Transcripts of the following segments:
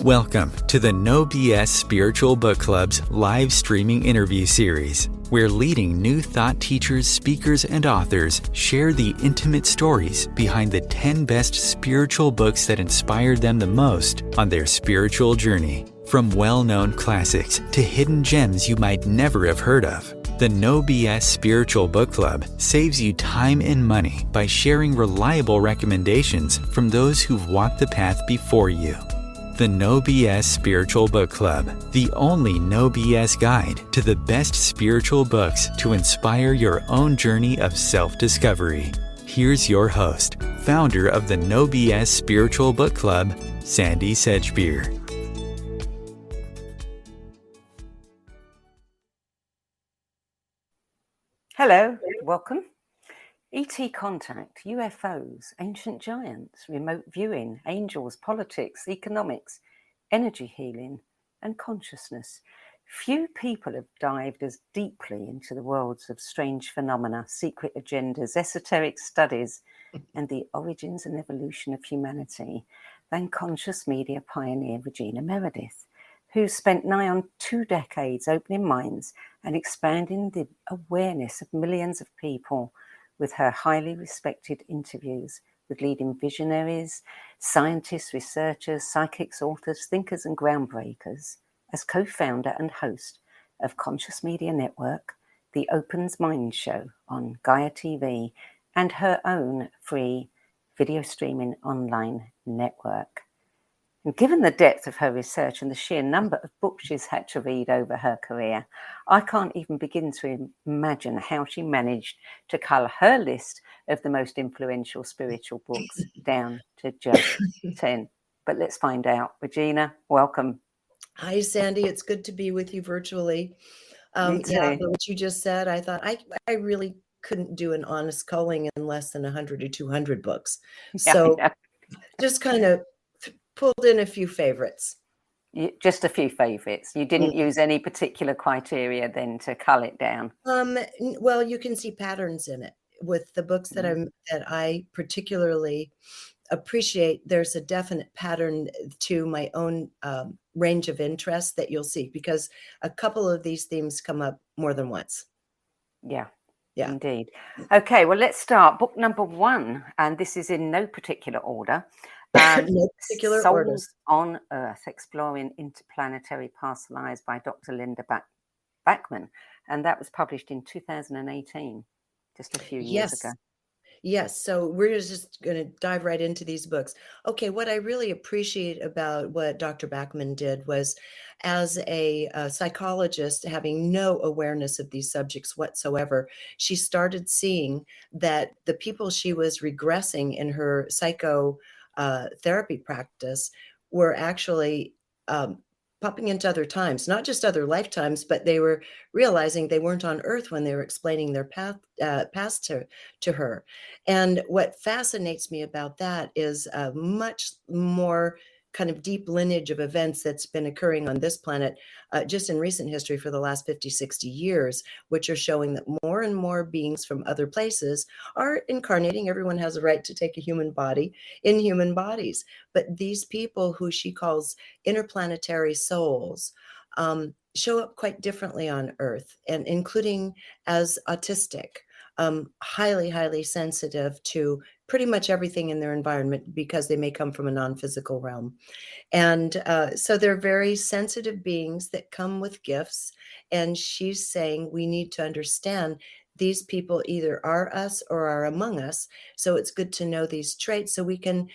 Welcome to the No BS Spiritual Book Club's live streaming interview series, where leading new thought teachers, speakers, and authors share the intimate stories behind the 10 best spiritual books that inspired them the most on their spiritual journey. From well-known classics to hidden gems you might never have heard of, the No BS Spiritual Book Club saves you time and money by sharing reliable recommendations from those who've walked the path before you. The No BS Spiritual Book Club, the only No BS guide to the best spiritual books to inspire your own journey of self-discovery. Here's your host, founder of the No BS Spiritual Book Club, Sandie Sedgbeer. Hello, welcome. ET contact, UFOs, ancient giants, remote viewing, angels, politics, economics, energy healing, and consciousness. Few people have dived as deeply into the worlds of strange phenomena, secret agendas, esoteric studies, and the origins and evolution of humanity than conscious media pioneer Regina Meredith, who spent nigh on 2 decades opening minds and expanding the awareness of millions of people with her highly respected interviews with leading visionaries, scientists, researchers, psychics, authors, thinkers, and groundbreakers, as co-founder and host of Conscious Media Network, the Opens Mind Show on Gaia TV, and her own free video streaming online network. And given the depth of her research and the sheer number of books she's had to read over her career, I can't even begin to imagine how she managed to cull her list of the most influential spiritual books down to just 10. But let's find out. Regina, welcome. Hi, Sandie. It's good to be with you virtually. Yeah, what you just said, I thought I really couldn't do an honest culling in less than 100 or 200 books. So just kind of pulled in a few favorites. Just a few favorites. You didn't use any particular criteria then to cull it down? Well, you can see patterns in it with the books that I particularly appreciate. There's a definite pattern to my own range of interest that you'll see, because a couple of these themes come up more than once. Yeah. Indeed. Okay, well, let's start. Book number 1, and this is in no particular order. No particular Souls order. on Earth, Exploring Interplanetary Past Lives by Dr. Linda Backman. And that was published in 2018, just a few years ago. Yes. So we're just going to dive right into these books. Okay. What I really appreciate about what Dr. Backman did was, as a psychologist, having no awareness of these subjects whatsoever, she started seeing that the people she was regressing in her therapy practice were actually popping into other times, not just other lifetimes, but they were realizing they weren't on Earth when they were explaining their past to her. And what fascinates me about that is a much more kind of deep lineage of events that's been occurring on this planet just in recent history for the last 50, 60 years, which are showing that more and more beings from other places are incarnating. Everyone has a right to take a human body in human bodies. But these people, who she calls interplanetary souls, show up quite differently on Earth, and including as autistic, highly, highly sensitive to pretty much everything in their environment, because they may come from a non-physical realm. And so they're very sensitive beings that come with gifts. And she's saying we need to understand these people either are us or are among us. So it's good to know these traits so we can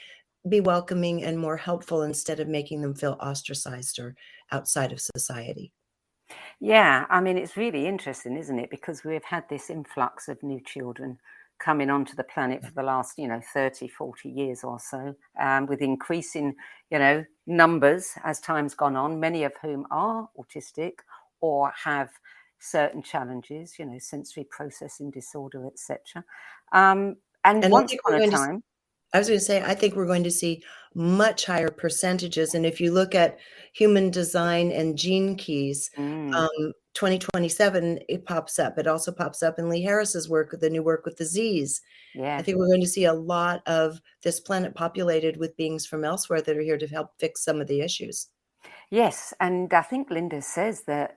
be welcoming and more helpful instead of making them feel ostracized or outside of society. Yeah, I mean, it's really interesting, isn't it? Because we've had this influx of new children coming onto the planet for the last, 30, 40 years or so, with increasing, numbers as time's gone on, many of whom are autistic or have certain challenges, sensory processing disorder, etc. And once upon a time... I was going to say, I think we're going to see much higher percentages. And if you look at human design and gene keys, 2027, it pops up. It also pops up in Lee Harris's work, the new work with the Z's. Yeah. I think we're going to see a lot of this planet populated with beings from elsewhere that are here to help fix some of the issues. Yes, and I think Linda says that,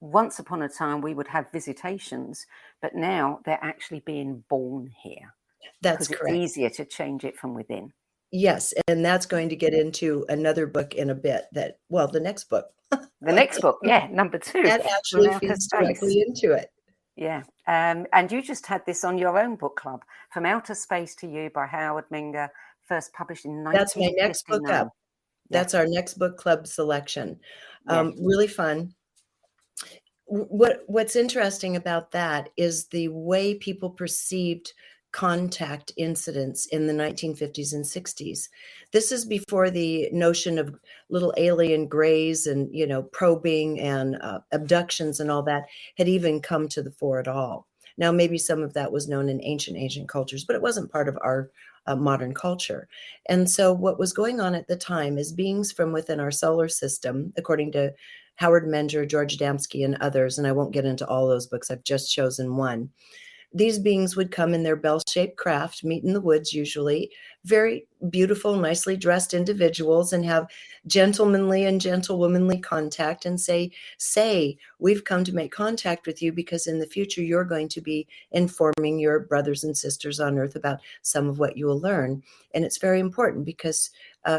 once upon a time we would have visitations, but now they're actually being born here That's because it's correct. easier to change it from within. Yes, and that's going to get into another book in a bit the next book. The next book, yeah, number 2, That From actually Outer feeds Space. directly into it. Yeah, and you just had this on your own book club, From Outer Space to You by Howard Menger, first published in That's my next book 1959. up. Yeah, That's our next book club selection. yeah. Really fun. What's interesting about that is the way people perceived contact incidents in the 1950s and 60s. This is before the notion of little alien grays and probing and abductions and all that had even come to the fore at all. Now maybe some of that was known in ancient Asian cultures, but it wasn't part of our modern culture. And so what was going on at the time is beings from within our solar system, according to Howard Menger, George Adamski, and others, and I won't get into all those books, I've just chosen one. These beings would come in their bell-shaped craft, meet in the woods usually, very beautiful, nicely dressed individuals, and have gentlemanly and gentlewomanly contact and say, we've come to make contact with you because in the future you're going to be informing your brothers and sisters on Earth about some of what you will learn. And it's very important because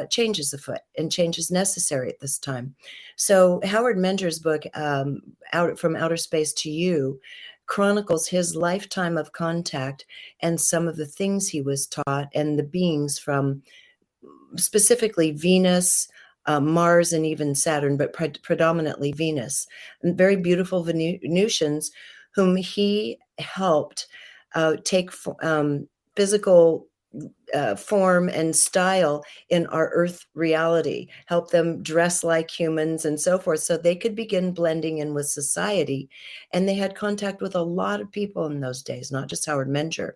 change is afoot and change is necessary at this time. So Howard Menger's book, From Outer Space to You, chronicles his lifetime of contact and some of the things he was taught and the beings from specifically Venus, Mars, and even Saturn, but predominantly Venus. And very beautiful Venusians whom he helped take physical form and style in our Earth reality, help them dress like humans and so forth, so they could begin blending in with society. And they had contact with a lot of people in those days, not just Howard Menger.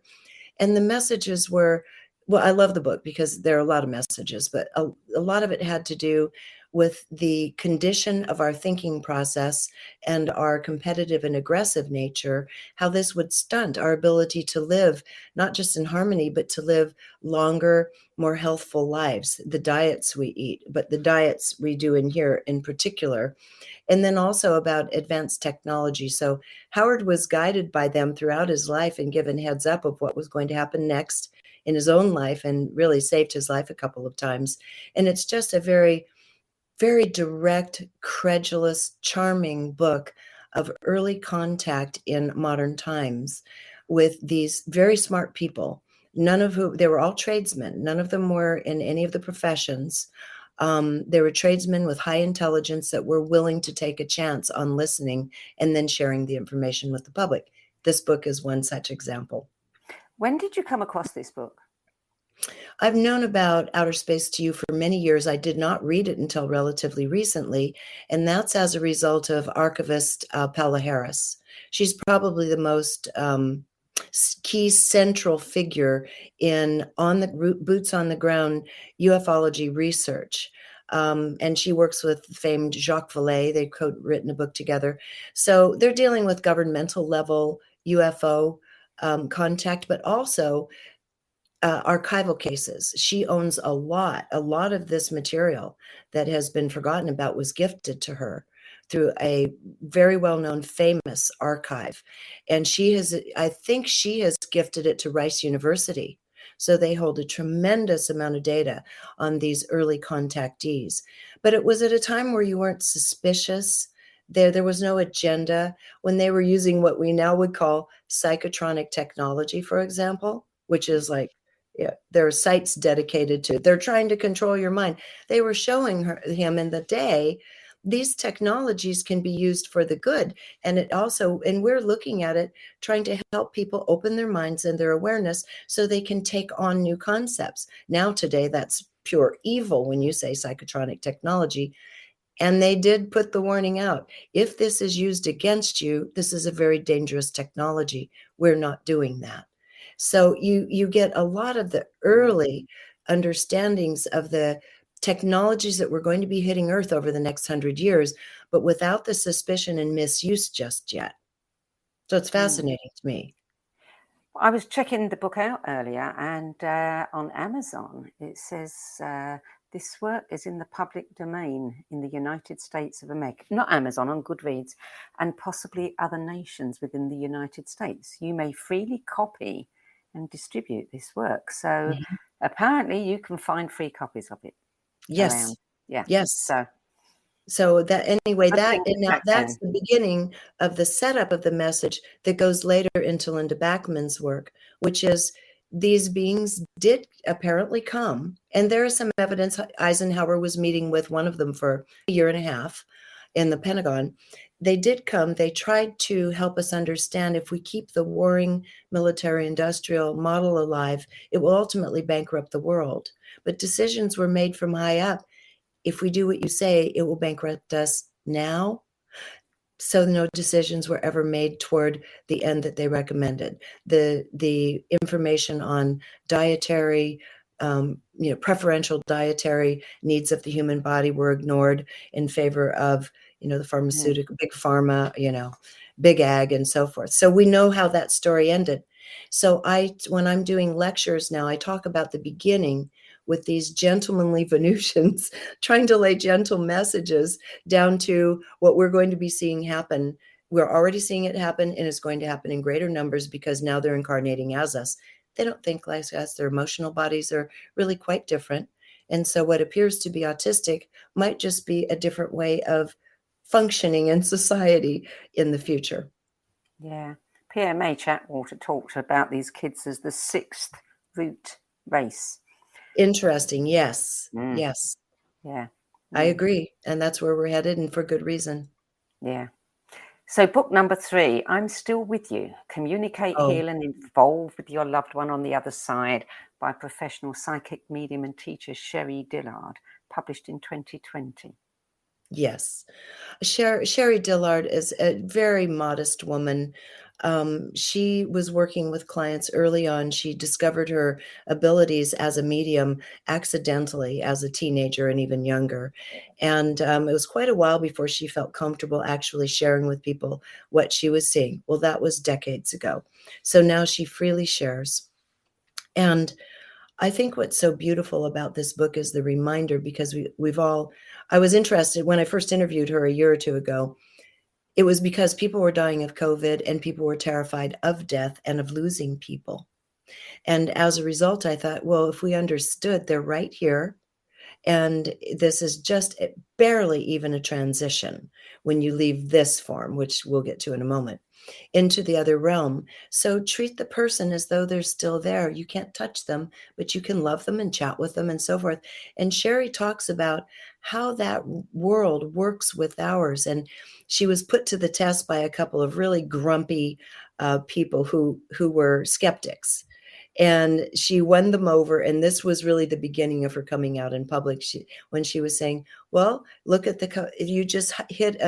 And the messages were, well, I love the book because there are a lot of messages, but a lot of it had to do with the condition of our thinking process and our competitive and aggressive nature, how this would stunt our ability to live, not just in harmony, but to live longer, more healthful lives, the diets we eat, but the diets we do in here in particular. And then also about advanced technology. So Howard was guided by them throughout his life and given heads up of what was going to happen next in his own life, and really saved his life a couple of times. And it's just a very, very direct, credulous, charming book of early contact in modern times with these very smart people, none of whom, they were all tradesmen. None of them were in any of the professions. They were tradesmen with high intelligence that were willing to take a chance on listening and then sharing the information with the public. This book is one such example. When did you come across this book? I've known about Outer Space to You for many years. I did not read it until relatively recently, and that's as a result of archivist Paula Harris. She's probably the most key central figure in boots on the ground ufology research. And she works with famed Jacques Vallée. They've co-written a book together. So they're dealing with governmental level UFO contact, but also archival cases. She owns a lot of this material that has been forgotten about was gifted to her through a very well-known famous archive. And I think she has gifted it to Rice University. So they hold a tremendous amount of data on these early contactees. But it was at a time where you weren't suspicious. There was no agenda when they were using what we now would call psychotronic technology, for example, which is like, yeah, there are sites dedicated to, they're trying to control your mind. They were showing him in the day, these technologies can be used for the good. And we're looking at it, trying to help people open their minds and their awareness so they can take on new concepts. Now, today, that's pure evil when you say psychotronic technology. And they did put the warning out. If this is used against you, this is a very dangerous technology. We're not doing that. So you get a lot of the early understandings of the technologies that were going to be hitting Earth over the next 100 years, but without the suspicion and misuse just yet. So it's fascinating to me. I was checking the book out earlier, and on Amazon it says This work is in the public domain in the United States of America, not Amazon, on Goodreads, and possibly other nations within the United States. You may freely copy and distribute this work. So apparently you can find free copies of it around. Yeah. Yes. So that anyway, good thing to now track that's down. the beginning of the setup of the message that goes later into Linda Backman's work, which is these beings did apparently come, and there is some evidence Eisenhower was meeting with one of them for a year and a half in the Pentagon. They did come. They tried to help us understand if we keep the warring military industrial model alive, it will ultimately bankrupt the world. But decisions were made from high up. If we do what you say, it will bankrupt us now. So no decisions were ever made toward the end that they recommended. The information on dietary, preferential dietary needs of the human body were ignored in favor of, the pharmaceutical, big pharma, big ag and so forth. So we know how that story ended. So when I'm doing lectures now, I talk about the beginning with these gentlemanly Venusians trying to lay gentle messages down to what we're going to be seeing happen. We're already seeing it happen, and it's going to happen in greater numbers because now they're incarnating as us. They don't think like us. Their emotional bodies are really quite different. And so what appears to be autistic might just be a different way of functioning in society in the future. Yeah. PMA Chatwater talked about these kids as the sixth root race. Interesting. Yes. Yes. Yeah. I agree. And that's where we're headed, and for good reason. Yeah. So book number 3, I'm Still With You. Communicate, Heal, and Evolve with Your Loved One on the Other Side by professional psychic medium and teacher Sherry Dillard, published in 2020. Yes. Sherry Dillard is a very modest woman. She was working with clients early on. She discovered her abilities as a medium accidentally as a teenager and even younger. And it was quite a while before she felt comfortable actually sharing with people what she was seeing. Well, that was decades ago. So now she freely shares. And I think what's so beautiful about this book is the reminder, because I was interested when I first interviewed her a year or two ago. It was because people were dying of COVID and people were terrified of death and of losing people. And as a result, I thought, well, if we understood they're right here, and this is just barely even a transition when you leave this form, which we'll get to in a moment, into the other realm. So treat the person as though they're still there. You can't touch them, but you can love them and chat with them and so forth. And Sherry talks about how that world works with ours. And she was put to the test by a couple of really grumpy people who were skeptics. And she won them over. And this was really the beginning of her coming out in public. When she was saying, well, look at you just hit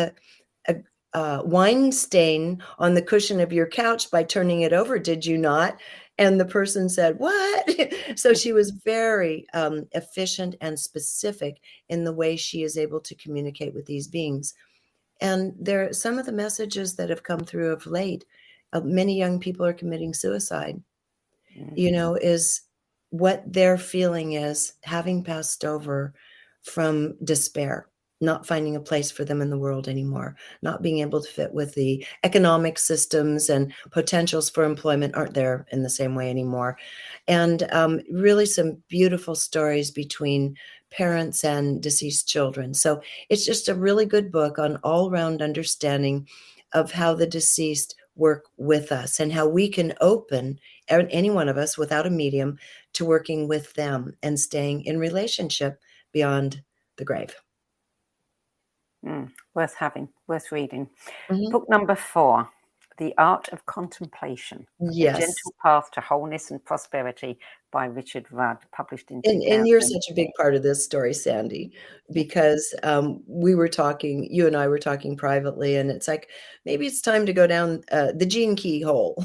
a wine stain on the cushion of your couch by turning it over, did you not? And the person said, what? So she was very efficient and specific in the way she is able to communicate with these beings. And there are some of the messages that have come through of late. Many young people are committing suicide. Is what their feeling is, having passed over from despair, not finding a place for them in the world anymore, not being able to fit with the economic systems, and potentials for employment aren't there in the same way anymore. And really some beautiful stories between parents and deceased children. So it's just a really good book on all-round understanding of how the deceased work with us and how we can open, any one of us without a medium, to working with them and staying in relationship beyond the grave. Worth having, worth reading. Book number 4, The Art of Contemplation. Yes. A Gentle Path to Wholeness and Prosperity by Richard Rudd, published in 2000. And you're such a big part of this story, Sandie, because you and I were talking privately, and it's like, maybe it's time to go down the gene key hole.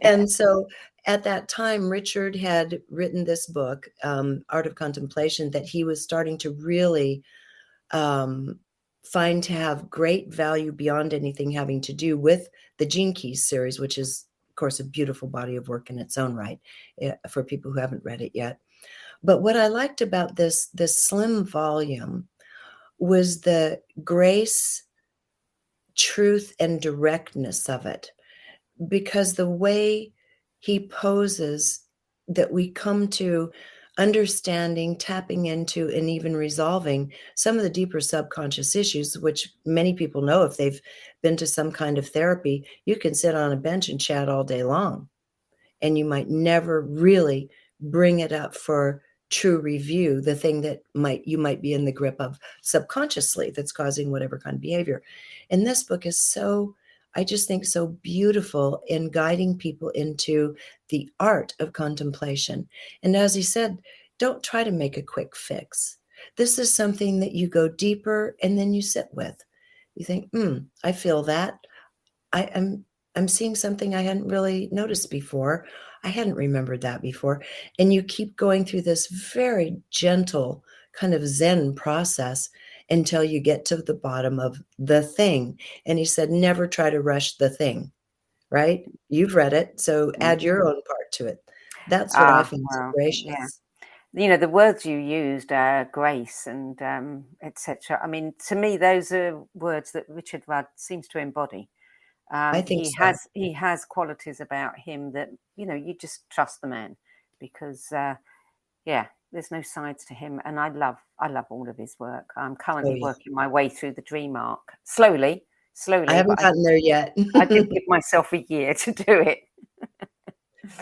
And so at that time, Richard had written this book, Art of Contemplation, that he was starting to really find to have great value beyond anything having to do with the Gene Keys series, which is, of course, a beautiful body of work in its own right for people who haven't read it yet. But what I liked about this slim volume was the grace, truth, and directness of it, because the way he poses that we come to understanding, tapping into, and even resolving some of the deeper subconscious issues, which many people know if they've been to some kind of therapy. You can sit on a bench and chat all day long, and you might never really bring it up for true review, the thing that you might be in the grip of subconsciously that's causing whatever kind of behavior. And this book is so, I just think, so beautiful in guiding people into the art of contemplation. And as he said, don't try to make a quick fix. This is something that you go deeper and then you sit with. You think, I feel that. I'm seeing something I hadn't really noticed before. I hadn't remembered that before. And you keep going through this very gentle kind of Zen process until you get to the bottom of the thing. And he said, never try to rush the thing, right? You've read it, so add your own part to it. That's what I find so Well, yeah. gracious. The words you used, grace and etc. I mean, to me, those are words that Richard Rudd seems to embody. I think so. He has qualities about him that you just trust the man, because there's no sides to him, and I love all of his work. I'm currently working my way through the Dream Arc slowly. I haven't gotten there yet. I did give myself a year to do it.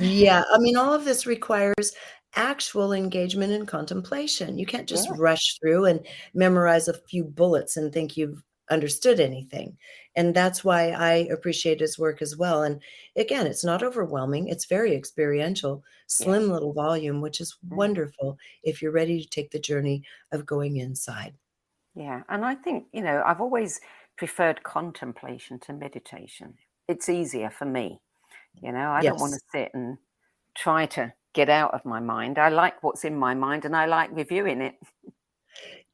Yeah, I mean, all of this requires actual engagement and contemplation. You can't just rush through and memorize a few bullets and think you've understood anything. And that's why I appreciate his work as well. And again, it's not overwhelming. It's very experiential, slim little volume, which is wonderful if you're ready to take the journey of going inside. Yeah, and I think, I've always preferred contemplation to meditation. It's easier for me. I don't want to sit and try to get out of my mind. I like what's in my mind, and I like reviewing it.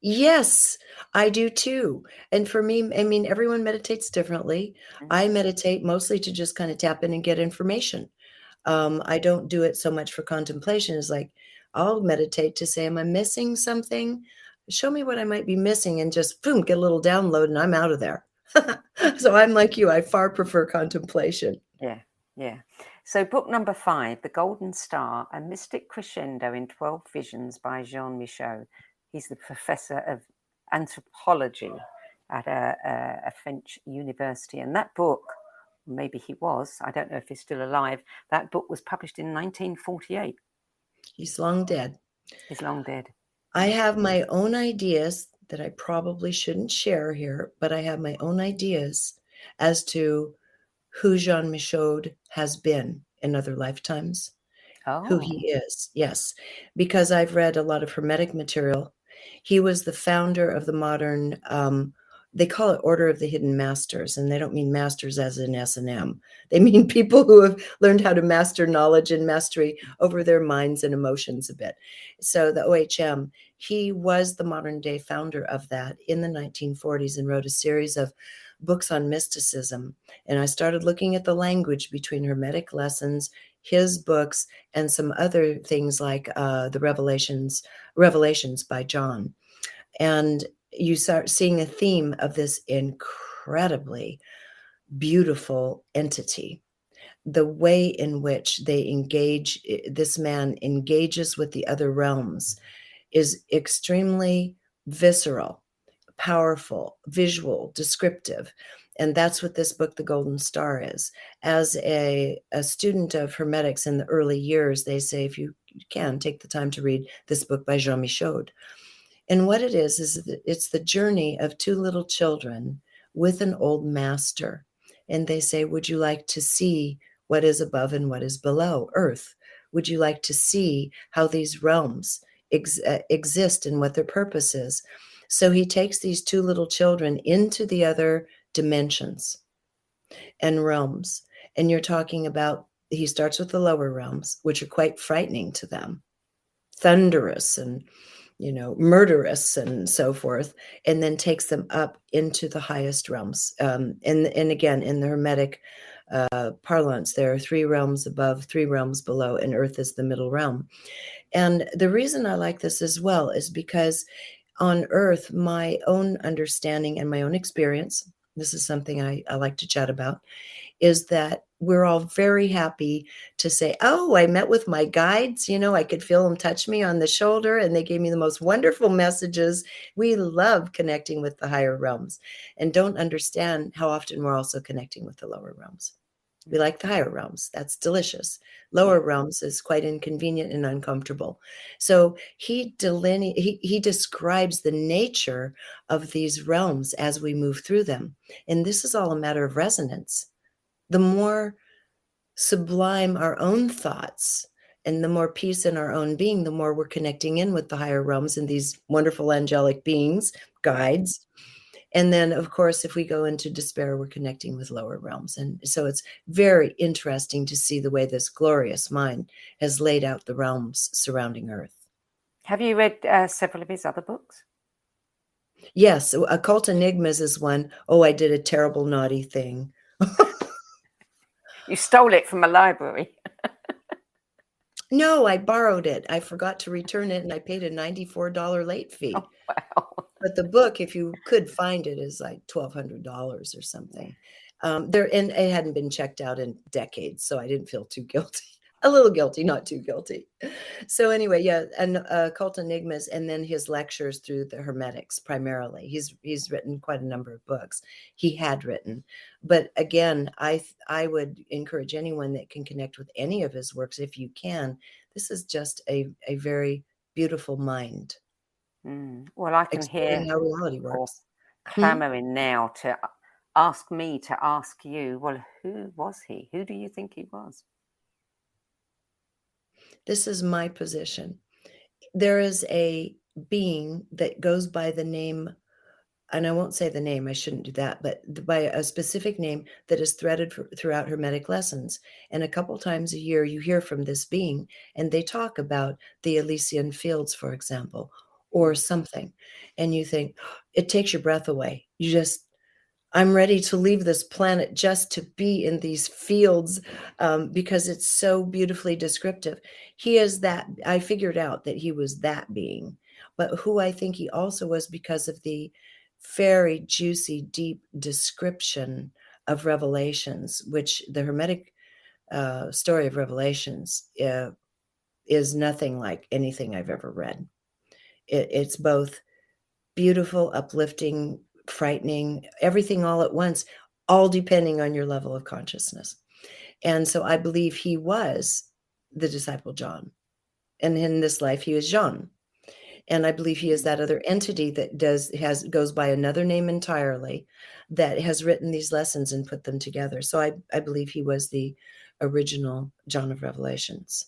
Yes, I do too. And for me, I mean, everyone meditates differently. I meditate mostly to just kind of tap in and get information. I don't do it so much for contemplation. It's like, I'll meditate to say, am I missing something? Show me what I might be missing, and just boom, get a little download and I'm out of there. So I'm like you. I far prefer contemplation. Yeah. So book number 5, The Golden Star, A Mystic Crescendo in 12 Visions by Jean Michaud. He's the professor of anthropology at a French university. And that book, maybe he was, I don't know if he's still alive, that book was published in 1948. He's long dead. He's long dead. I have my own ideas that I probably shouldn't share here, but I have my own ideas as to who Jean Michaud has been in other lifetimes, who he is. Yes, because I've read a lot of Hermetic material. He was the founder of the modern, they call it Order of the Hidden Masters, and they don't mean masters as in S&M. They mean people who have learned how to master knowledge and mastery over their minds and emotions a bit. So the OHM, he was the modern day founder of that in the 1940s and wrote a series of books on mysticism. And I started looking at the language between Hermetic lessons, his books, and some other things like the Revelations by John. And you start seeing a theme of this incredibly beautiful entity. The way in which this man engages with the other realms is extremely visceral, powerful, visual, descriptive. And that's what this book, The Golden Star, is. As a student of Hermetics in the early years, they say, if you can, take the time to read this book by Jean Michaud. And what it is it's the journey of two little children with an old master. And they say, would you like to see what is above and what is below Earth? Would you like to see how these realms exist and what their purpose is? So he takes these two little children into the other dimensions and realms. And you're talking about, he starts with the lower realms, which are quite frightening to them, thunderous and, murderous and so forth, and then takes them up into the highest realms. And again, in the Hermetic parlance. There are 3 realms above, 3 realms below, and Earth is the middle realm. And the reason I like this as well is because on Earth, my own understanding and my own experience, this is something I like to chat about, is that we're all very happy to say, oh, I met with my guides. I could feel them touch me on the shoulder and they gave me the most wonderful messages. We love connecting with the higher realms and don't understand how often we're also connecting with the lower realms. We like the higher realms. That's delicious. Lower realms is quite inconvenient and uncomfortable. So he describes the nature of these realms as we move through them. And this is all a matter of resonance. The more sublime our own thoughts and the more peace in our own being, the more we're connecting in with the higher realms and these wonderful angelic beings, guides. And then, of course, if we go into despair, we're connecting with lower realms. And so it's very interesting to see the way this glorious mind has laid out the realms surrounding Earth. Have you read several of his other books? Yes, Occult Enigmas is one. Oh, I did a terrible, naughty thing. You stole it from a library. No, I borrowed it. I forgot to return it, and I paid a $94 late fee. Oh, wow. But the book, if you could find it, is like $1,200 or something. And it hadn't been checked out in decades, so I didn't feel too guilty. A little guilty, not too guilty. So anyway, yeah, and Occult Enigmas, and then his lectures through the Hermetics primarily. He's written quite a number of books. He had written, but again, I would encourage anyone that can connect with any of his works, if you can. This is just a very beautiful mind. Well, I can explaining hear how reality works. clamoring now to ask me to ask you, well, who was he? Who do you think he was? This is my position. There is a being that goes by the name, and I won't say the name, I shouldn't do that, but by a specific name that is threaded throughout Hermetic lessons. And a couple times a year, you hear from this being, and they talk about the Elysian fields, for example, or something. And you think, it takes your breath away. I'm ready to leave this planet just to be in these fields because it's so beautifully descriptive. He is that. I figured out that he was that being, but who I think he also was because of the very juicy, deep description of Revelations, which the Hermetic story of Revelations is nothing like anything I've ever read. It's both beautiful, uplifting, frightening, everything all at once, all depending on your level of consciousness. And so I believe he was the disciple John. And in this life, he is Jean. And I believe he is that other entity that goes by another name entirely, that has written these lessons and put them together. So I believe he was the original John of Revelations.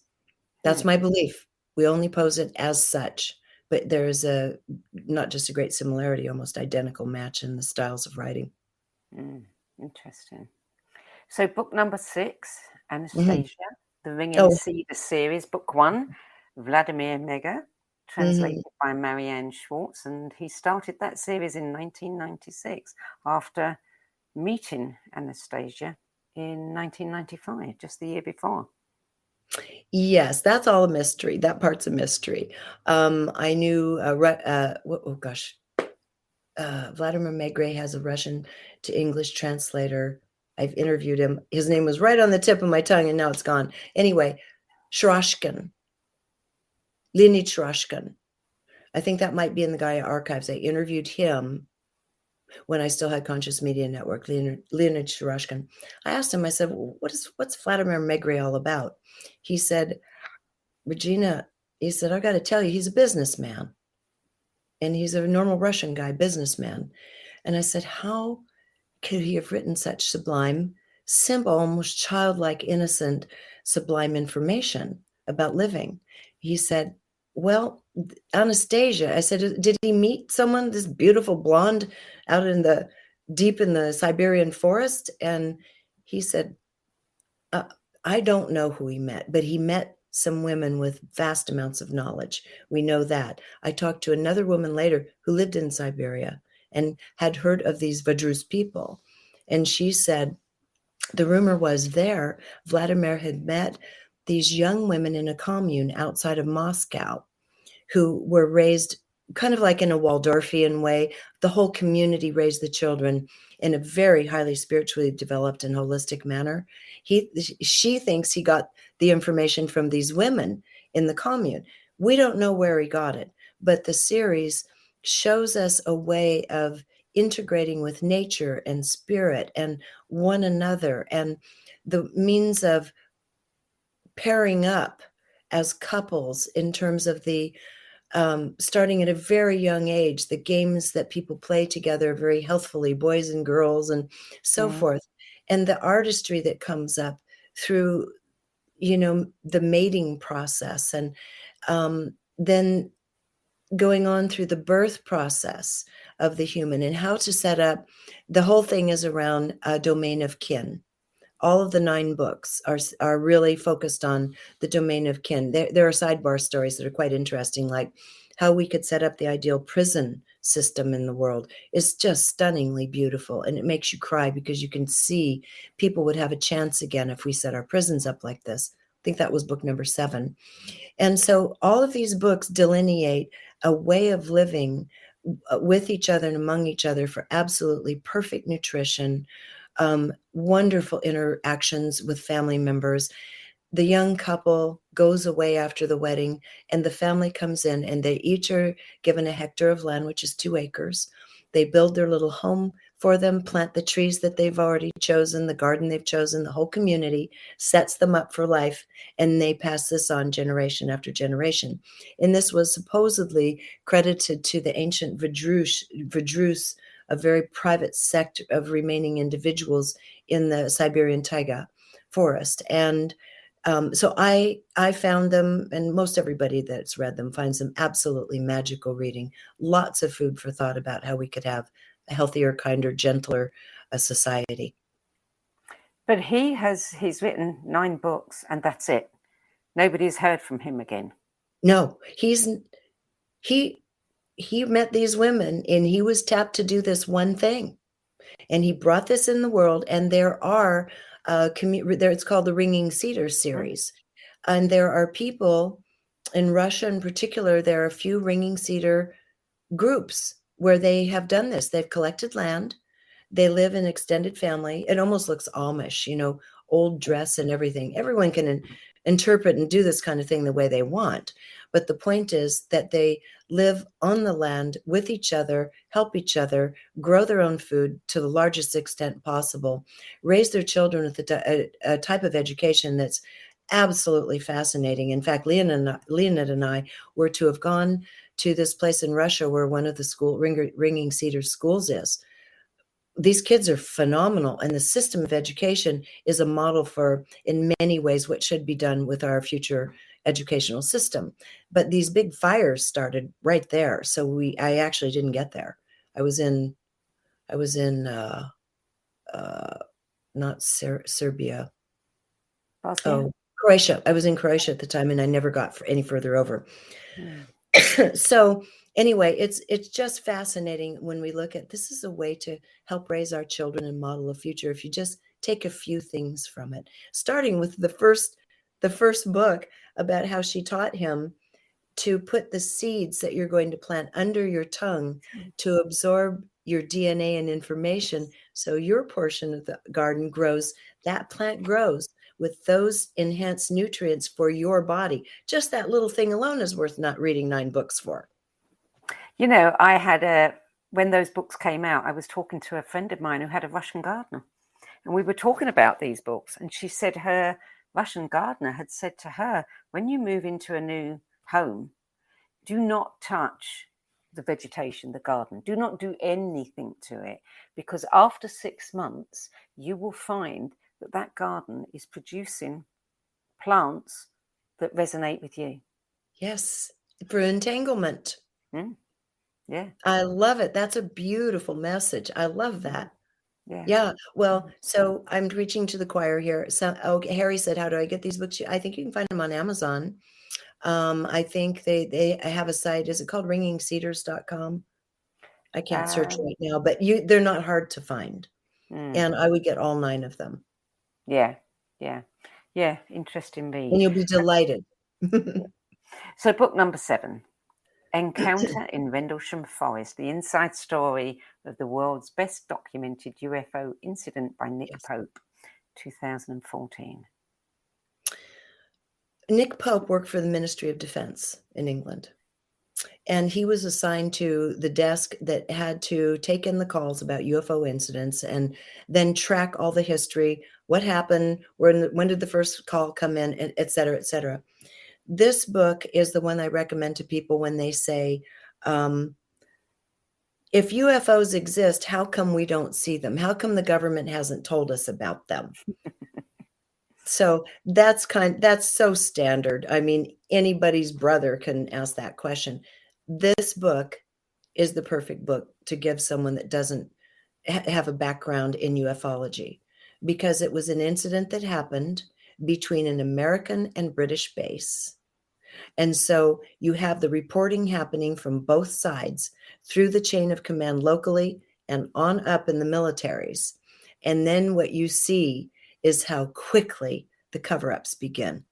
That's my belief. We only pose it as such. But there is not just a great similarity, almost identical match in the styles of writing. Interesting. So book number 6, Anastasia, The Ring in Cedar series, book 1, Vladimir Mega, translated by Marianne Schwartz. And he started that series in 1996 after meeting Anastasia in 1995, just the year before. Yes, that's all a mystery. That part's a mystery. I knew, Vladimir Megre has a Russian to English translator. I've interviewed him. His name was right on the tip of my tongue, and now it's gone. Anyway, Shrashkin. Leonid Shrashkin. I think that might be in the Gaia archives. I interviewed him when I still had Conscious Media Network, Leonid Shrashkin. I asked him, I said, what's Vladimir Megre all about? He said, Regina, he said, I got to tell you, he's a businessman. And he's a normal Russian guy, businessman. And I said, how could he have written such sublime, simple, almost childlike, innocent, sublime information about living? He said, well, Anastasia, I said, did he meet someone, this beautiful blonde out deep in the Siberian forest? And he said, I don't know who he met, but he met some women with vast amounts of knowledge. We know that. I talked to another woman later who lived in Siberia and had heard of these Vadrus people. And she said, the rumor was there, Vladimir had met these young women in a commune outside of Moscow who were raised kind of like in a Waldorfian way. The whole community raised the children in a very highly spiritually developed and holistic manner. She thinks he got the information from these women in the commune. We don't know where he got it, but the series shows us a way of integrating with nature and spirit and one another, and the means of pairing up as couples in terms of the starting at a very young age, the games that people play together very healthfully, boys and girls and so forth, and the artistry that comes up through, the mating process, and then going on through the birth process of the human and how to set up. The whole thing is around a domain of kin. All of the 9 books are really focused on the domain of kin. There are sidebar stories that are quite interesting, like how we could set up the ideal prison system in the world is just stunningly beautiful. And it makes you cry because you can see people would have a chance again if we set our prisons up like this. I think that was book number 7. And so all of these books delineate a way of living with each other and among each other for absolutely perfect nutrition, wonderful interactions with family members. The young couple goes away after the wedding, and the family comes in, and they each are given a hectare of land, which is 2 acres. They build their little home for them, plant the trees that they've already chosen, the garden they've chosen. The whole community sets them up for life, and they pass this on generation after generation. And this was supposedly credited to the ancient Vedrus, a very private sect of remaining individuals in the Siberian taiga forest. And so I found them, and most everybody that's read them finds them absolutely magical reading. Lots of food for thought about how we could have a healthier, kinder, gentler society. But he's written 9 books, and that's it. Nobody's heard from him again. No, he met these women, and he was tapped to do this one thing, and he brought this in the world. And there are there, it's called the Ringing Cedar series, and there are people in Russia in particular. There are a few Ringing Cedar groups where they have done this. They've collected land. They live in extended family. It almost looks Amish, old dress and everything. Everyone can interpret and do this kind of thing the way they want. But the point is that they live on the land with each other, help each other, grow their own food to the largest extent possible, raise their children with a type of education that's absolutely fascinating. In fact, Leonid and I were to have gone to this place in Russia where one of the Ringing Cedar schools is. These kids are phenomenal, and the system of education is a model for, in many ways, what should be done with our future educational system. But these big fires started right there, so I actually didn't get there. I was in not Serbia. Bosnia? Oh, Croatia. I was in Croatia at the time, and I never got any further over. So anyway, it's just fascinating when we look at this is a way to help raise our children and model a future. If you just take a few things from it, starting with the first book about how she taught him to put the seeds that you're going to plant under your tongue to absorb your DNA and information. So your portion of the garden grows, that plant grows with those enhanced nutrients for your body. Just that little thing alone is worth not reading 9 books for. I had when those books came out, I was talking to a friend of mine who had a Russian gardener, and we were talking about these books, and she said her Russian gardener had said to her, when you move into a new home, do not touch the vegetation, the garden. Do not do anything to it, because after 6 months, you will find that garden is producing plants that resonate with you. Yes, for entanglement. Yeah. I love it. That's a beautiful message. I love that. Yeah. Yeah. Well, so I'm preaching to the choir here. So, Harry said, how do I get these books? I think you can find them on Amazon. I think they have a site. Is it called ringingcedars.com? I can't search right now, but they're not hard to find. And I would get all 9 of them. Yeah. Interesting read. And you'll be delighted. So book number 7, Encounter in Rendlesham Forest, the inside story of the world's best documented UFO incident by Nick Yes. Pope, 2014. Nick Pope worked for the Ministry of Defense in England. And he was assigned to the desk that had to take in the calls about UFO incidents and then track all the history, what happened, when did the first call come in, et cetera, et cetera. This book is the one I recommend to people when they say, if UFOs exist, how come we don't see them? How come the government hasn't told us about them? So that's so standard. I mean, anybody's brother can ask that question. This book is the perfect book to give someone that doesn't have a background in ufology, because it was an incident that happened between an American and British base. And so you have the reporting happening from both sides through the chain of command locally and on up in the militaries. And then what you see is how quickly the cover-ups begin.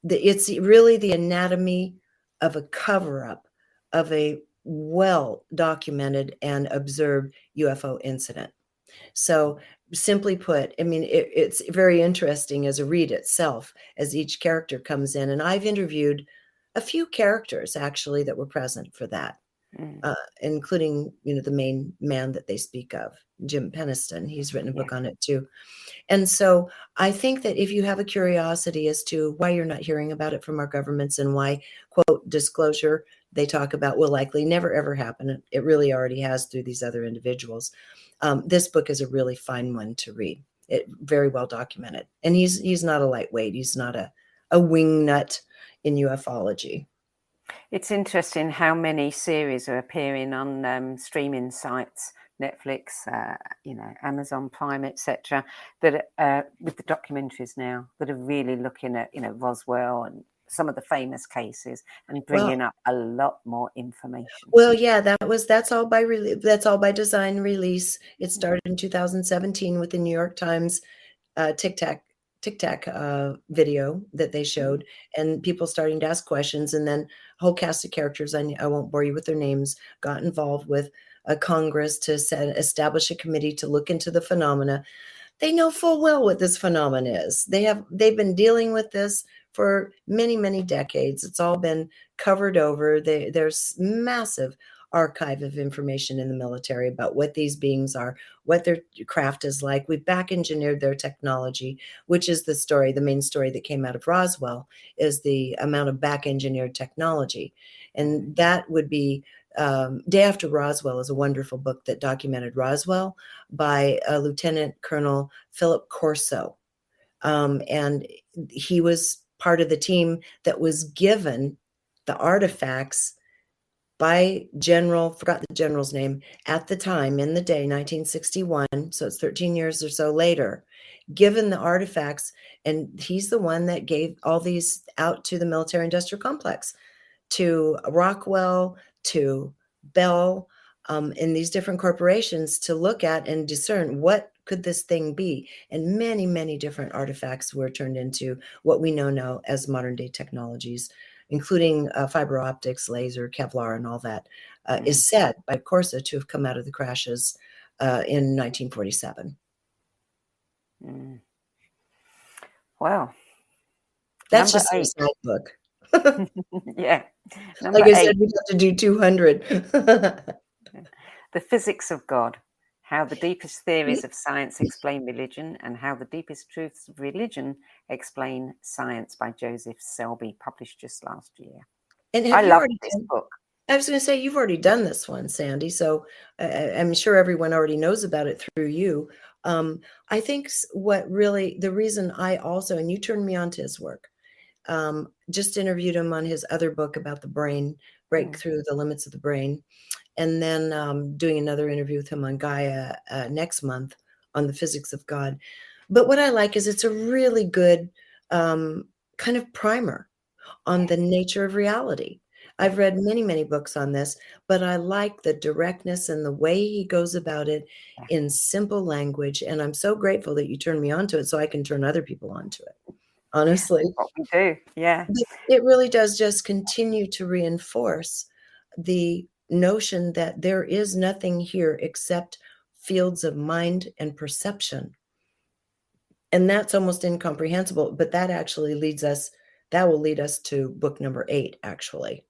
It's really the anatomy of a cover-up of a well-documented and observed UFO incident. So simply put, I mean, it's very interesting as a read itself, as each character comes in. And I've interviewed a few characters actually that were present for that, including, the main man that they speak of, Jim Peniston. He's written a book on it too. And so I think that if you have a curiosity as to why you're not hearing about it from our governments and why, quote, disclosure they talk about will likely never, ever happen. It really already has through these other individuals. This book is a really fine one to read. It very well documented. And he's not a lightweight. He's not a wing nut in ufology. It's interesting how many series are appearing on streaming sites, Netflix, Amazon Prime, etc., that with the documentaries now that are really looking at, Roswell and some of the famous cases and bringing up a lot more information. Well, yeah, that's all by design release. It started in 2017 with the New York Times Tic Tac video that they showed, and people starting to ask questions, and then a whole cast of characters, I won't bore you with their names, got involved with a Congress to establish a committee to look into the phenomena. They know full well what this phenomenon is. They've been dealing with this for many, many decades. It's all been covered over. There's massive archive of information in the military about what these beings are, what their craft is like. We've back engineered their technology, which is the main story that came out of Roswell, is the amount of back engineered technology. And that would be Day After Roswell is a wonderful book that documented Roswell by Lieutenant Colonel Philip Corso. And he was part of the team that was given the artifacts by forgot the general's name, at the time, in the day, 1961, so it's 13 years or so later, given the artifacts, and he's the one that gave all these out to the military industrial complex, to Rockwell, to Bell, in these different corporations to look at and discern what could this thing be. And many, many different artifacts were turned into what we know now as modern day technologies, including fiber optics, laser, Kevlar, and all that, is said by Corsa to have come out of the crashes in 1947. Wow. That's just a side book. Yeah. Like I said, we'd have to do 200. The Physics of God, How the Deepest Theories of Science Explain Religion and How the Deepest Truths of Religion Explain Science, by Joseph Selby, published just last year. And I love this book. I was going to say, you've already done this one, Sandie, so I'm sure everyone already knows about it through you. I think the reason I also, and you turned me on to his work, just interviewed him on his other book about the brain, Breakthrough the Limits of the Brain, and then doing another interview with him on Gaia next month on the Physics of God. But what I like is it's a really good kind of primer on the nature of reality. I've read many, many books on this, but I like the directness and the way he goes about it in simple language. And I'm so grateful that you turned me on to it so I can turn other people on to it. Honestly. That's what we do. Yeah. It really does just continue to reinforce the notion that there is nothing here except fields of mind and perception. And that's almost incomprehensible, but that actually that will lead us to book number 8, actually.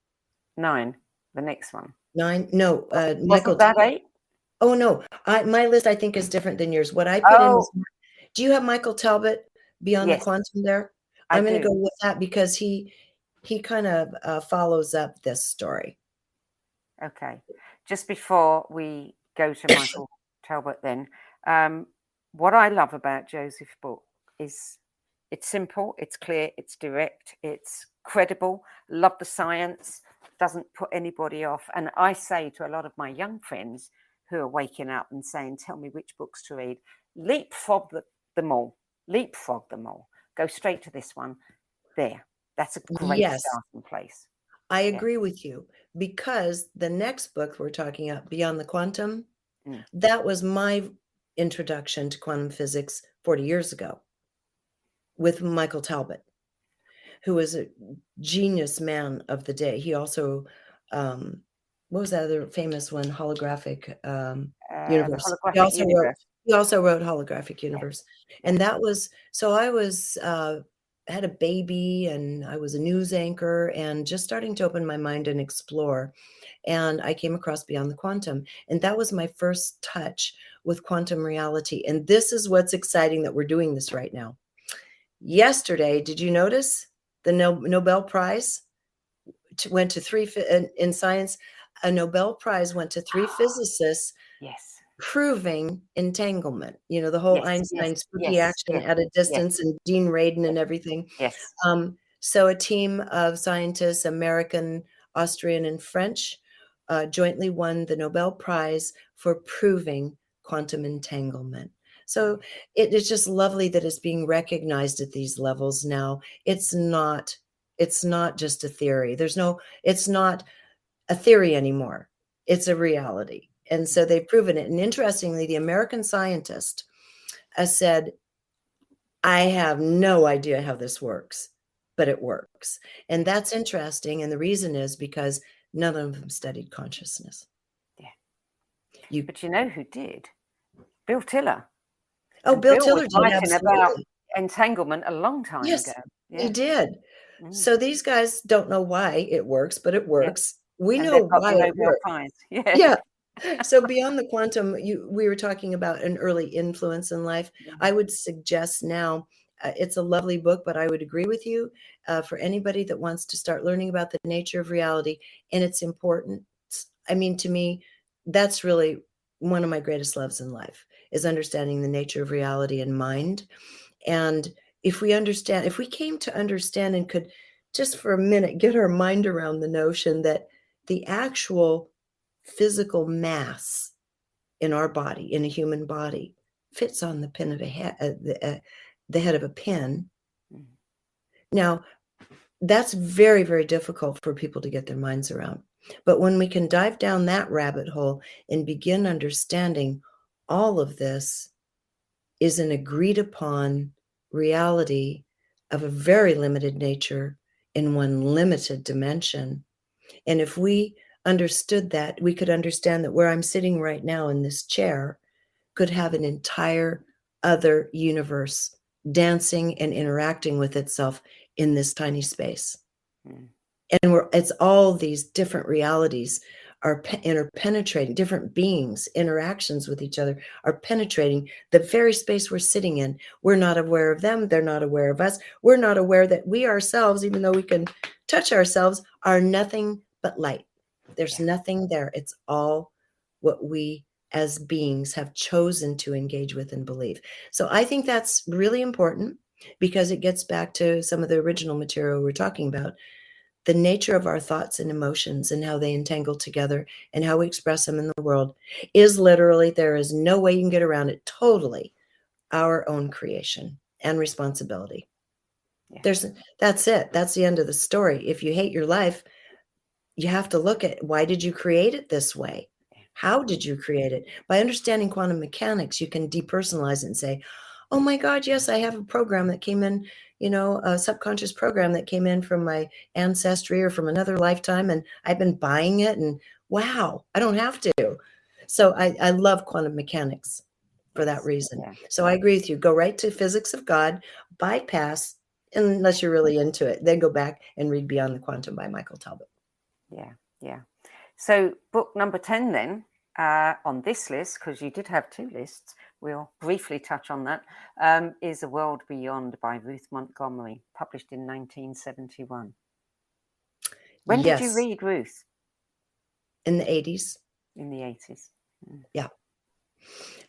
9, the next one. 9? No, Michael. That 8? Oh, no. My list, I think, is different than yours. What I put in was, do you have Michael Talbot Beyond the Quantum there? I'm going to go with that because he kind of follows up this story. Okay. Just before we go to Michael Talbot then, what I love about Joseph's book is it's simple, it's clear, it's direct, it's credible, love the science, doesn't put anybody off. And I say to a lot of my young friends who are waking up and saying, tell me which books to read, leapfrog them all. Go straight to this one. There. That's a great starting place. I agree with you, because the next book we're talking about, Beyond the Quantum, that was my introduction to quantum physics 40 years ago with Michael Talbot, who was a genius man of the day. He also, what was that other famous one? Holographic Universe. He also wrote Holographic Universe. And that was, so I was, had a baby and I was a news anchor and just starting to open my mind and explore. And I came across Beyond the Quantum. And that was my first touch with quantum reality. And this is what's exciting, that we're doing this right now. Yesterday, did you notice the Nobel Prize went to 3 in science? A Nobel Prize went to 3 physicists. Proving entanglement, the whole Einstein spooky action at a distance, and Dean Radin and everything. So a team of scientists, American, Austrian, and French, jointly won the Nobel Prize for proving quantum entanglement. So it is just lovely that it's being recognized at these levels now. It's not just a theory. It's not a theory anymore. It's a reality. And so they've proven it. And interestingly, the American scientist said, I have no idea how this works, but it works. And that's interesting. And the reason is because none of them studied consciousness. But you know who did? Bill Tiller. Oh, Bill Tiller did, writing about entanglement a long time ago. He did. So these guys don't know why it works, but it works. We know why it works. So Beyond the Quantum, we were talking about an early influence in life. I would suggest now, it's a lovely book, but I would agree with you for anybody that wants to start learning about the nature of reality. And it's important. I mean, to me, that's really one of my greatest loves in life, is understanding the nature of reality and mind. And if we came to understand and could just for a minute get our mind around the notion that the actual physical mass in our body, in a human body, fits on the pin of a head, the head of a pin. Now, that's very, very difficult for people to get their minds around. But when we can dive down that rabbit hole and begin understanding all of this is an agreed upon reality of a very limited nature in one limited dimension. And if we understood that, we could understand that where I'm sitting right now in this chair could have an entire other universe dancing and interacting with itself in this tiny space. And it's all these different realities are interpenetrating, different beings, interactions with each other are penetrating the very space we're sitting in. We're not aware of them. They're not aware of us. We're not aware that we ourselves, even though we can touch ourselves, are nothing but light. There's nothing there. It's all what we as beings have chosen to engage with and believe. So I think that's really important because it gets back to some of the original material we're talking about, the nature of our thoughts and emotions and how they entangle together and how we express them in the world is literally, there is no way you can get around it, totally our own creation and responsibility. That's it. That's the end of the story. If you hate your life, you have to look at, why did you create it this way? How did you create it? By understanding quantum mechanics, you can depersonalize it and say, oh my God, yes, I have a program that came in, a subconscious program that came in from my ancestry or from another lifetime, and I've been buying it, and wow, I don't have to. So I love quantum mechanics for that reason. Yeah. So I agree with you. Go right to physics of God, bypass, unless you're really into it, then go back and read Beyond the Quantum by Michael Talbot. Yeah. So book number 10 then, on this list, because you did have 2 lists, we'll briefly touch on that, is A World Beyond by Ruth Montgomery, published in 1971. When did you read Ruth? In the 80s. In the 80s. Yeah.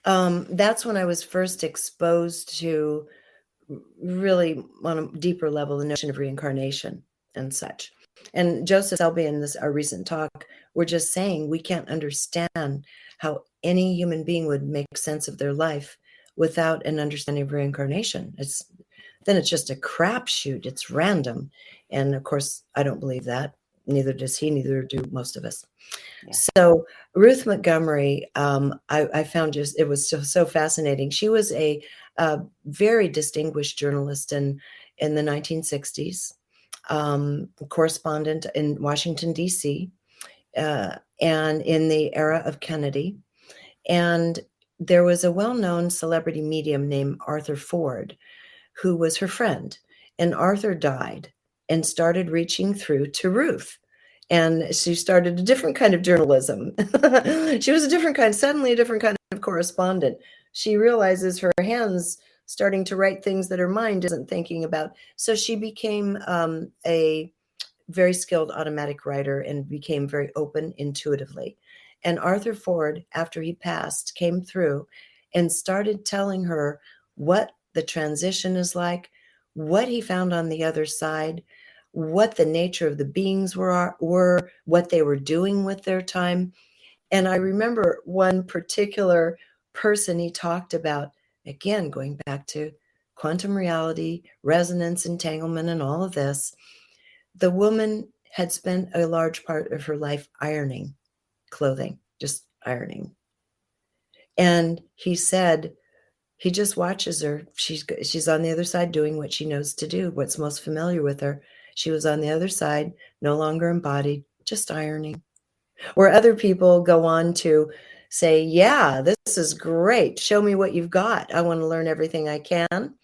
That's when I was first exposed to, really on a deeper level, the notion of reincarnation and such. And Joseph Selby in our recent talk, we're just saying we can't understand how any human being would make sense of their life without an understanding of reincarnation. Then it's just a crapshoot. It's random. And of course, I don't believe that. Neither does he, neither do most of us. Yeah. So Ruth Montgomery, I found it was so fascinating. She was a very distinguished journalist in the 1960s, correspondent in Washington, D.C., and in the era of Kennedy. And there was a well-known celebrity medium named Arthur Ford, who was her friend. And Arthur died and started reaching through to Ruth. And she started a different kind of journalism. She was suddenly a different kind of correspondent. She realizes her hands starting to write things that her mind isn't thinking about. So she became a very skilled automatic writer and became very open intuitively. And Arthur Ford, after he passed, came through and started telling her what the transition is like, what he found on the other side, what the nature of the beings were, what they were doing with their time. And I remember one particular person he talked about, again, going back to quantum reality, resonance, entanglement, and all of this. The woman had spent a large part of her life ironing clothing, just ironing. And he said, he just watches her. She's on the other side doing what she knows to do, what's most familiar with her. She was on the other side, no longer embodied, just ironing. Where other people go on to say, yeah, this is great. Show me what you've got. I want to learn everything I can.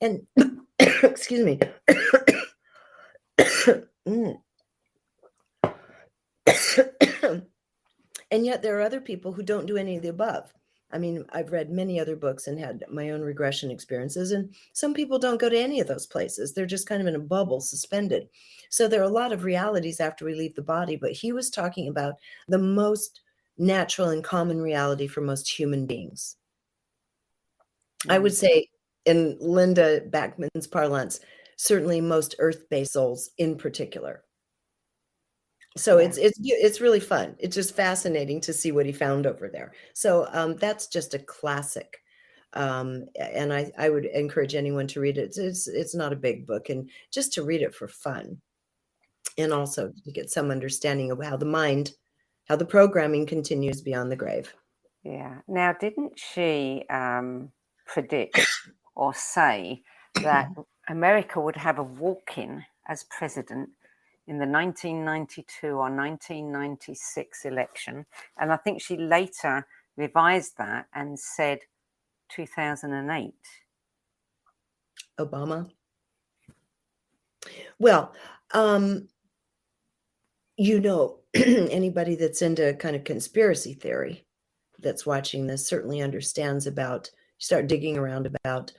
And excuse me. And yet there are other people who don't do any of the above. I mean, I've read many other books and had my own regression experiences, and some people don't go to any of those places. They're just kind of in a bubble, suspended. So there are a lot of realities after we leave the body, but he was talking about the most natural and common reality for most human beings. I would say, in Linda Backman's parlance, certainly most earth-based souls in particular. So it's really fun. It's just fascinating to see what he found over there. So that's just a classic. And I would encourage anyone to read it. It's not a big book, and just to read it for fun. And also to get some understanding of how the programming continues beyond the grave. Yeah. Now, didn't she predict or say that America would have a walk-in as president in the 1992 or 1996 election? And I think she later revised that and said 2008. Obama? Well, anybody that's into kind of conspiracy theory that's watching this certainly understands start digging around about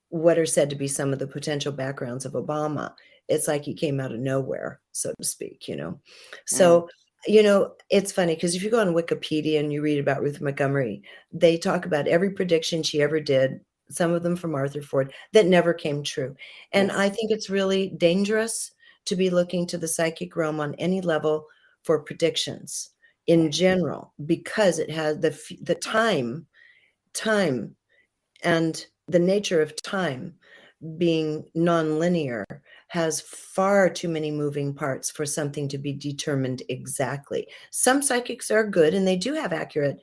what are said to be some of the potential backgrounds of Obama. It's like he came out of nowhere, so to speak, So, it's funny because if you go on Wikipedia and you read about Ruth Montgomery, they talk about every prediction she ever did, some of them from Arthur Ford, that never came true. And I think it's really dangerous to be looking to the psychic realm on any level for predictions in general, because it has the time and the nature of time being nonlinear has far too many moving parts for something to be determined exactly. Some psychics are good and they do have accurate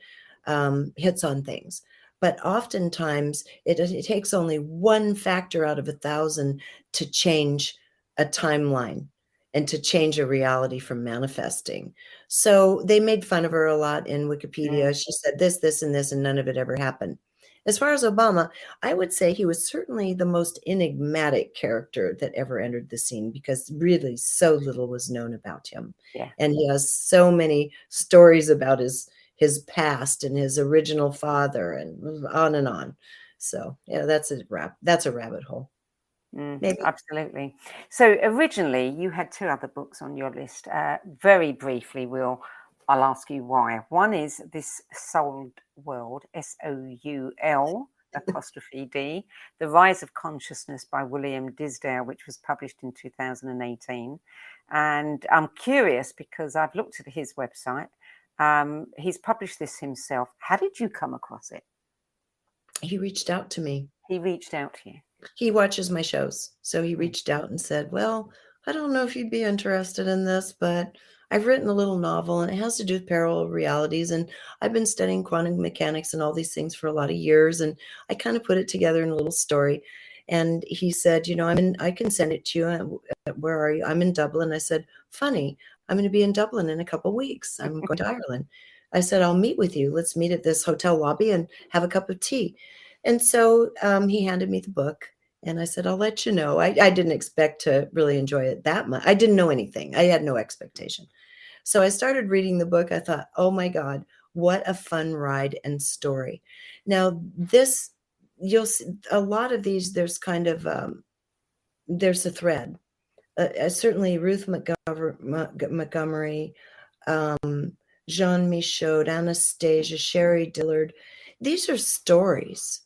hits on things. But oftentimes it takes only one factor out of 1,000 to change a timeline and to change a reality from manifesting. So they made fun of her a lot in Wikipedia. She said this, and this, and none of it ever happened. As far as Obama, I would say he was certainly the most enigmatic character that ever entered the scene, because really so little was known about him. Yeah. And he has so many stories about his past and his original father and on and on. So yeah, that's a rabbit hole. Maybe. Absolutely. So originally you had two other books on your list. Very briefly, I'll ask you why. One is This Souled World, SOUL apostrophe D, The Rise of Consciousness by William Disdale, which was published in 2018. And I'm curious because I've looked at his website. He's published this himself. How did you come across it? He reached out to me. He reached out to you. He watches my shows. So he reached out and said, well, I don't know if you'd be interested in this, but I've written a little novel and it has to do with parallel realities. And I've been studying quantum mechanics and all these things for a lot of years. And I kind of put it together in a little story. And he said, I can send it to you. Where are you? I'm in Dublin. I said, funny, I'm going to be in Dublin in a couple of weeks. I'm going to Ireland. I said, I'll meet with you. Let's meet at this hotel lobby and have a cup of tea. And so he handed me the book. And I said, I'll let you know. I didn't expect to really enjoy it that much. I didn't know anything. I had no expectation. So I started reading the book. I thought, oh my God, what a fun ride and story. Now, you'll see a lot of these, there's kind of, there's a thread. Certainly Ruth Montgomery, Jean Michaud, Anastasia, Sherry Dillard. These are stories.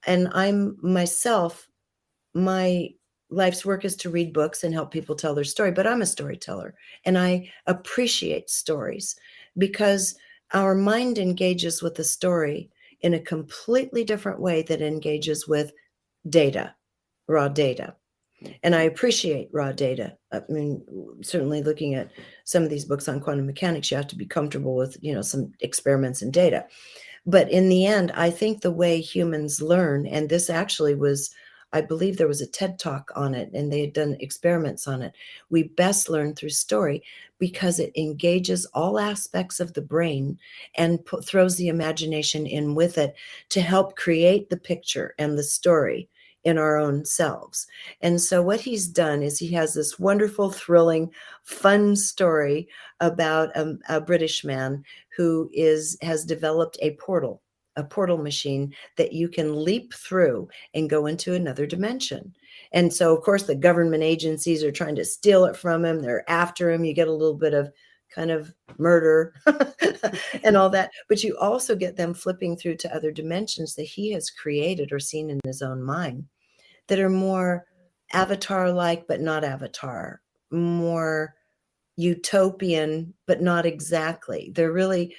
And I'm myself, my life's work is to read books and help people tell their story, but I'm a storyteller and I appreciate stories because our mind engages with the story in a completely different way that engages with data, raw data. And I appreciate raw data. I mean, certainly looking at some of these books on quantum mechanics, you have to be comfortable with, some experiments and data. But in the end, I think the way humans learn, and this actually was, I believe there was a TED Talk on it and they had done experiments on it. We best learn through story because it engages all aspects of the brain and throws the imagination in with it to help create the picture and the story in our own selves. And so what he's done is he has this wonderful, thrilling, fun story about a British man who has developed a portal machine that you can leap through and go into another dimension. And so, of course, the government agencies are trying to steal it from him. They're after him. You get a little bit of kind of murder and all that. But you also get them flipping through to other dimensions that he has created or seen in his own mind that are more Avatar-like, but not Avatar, more utopian, but not exactly. They're really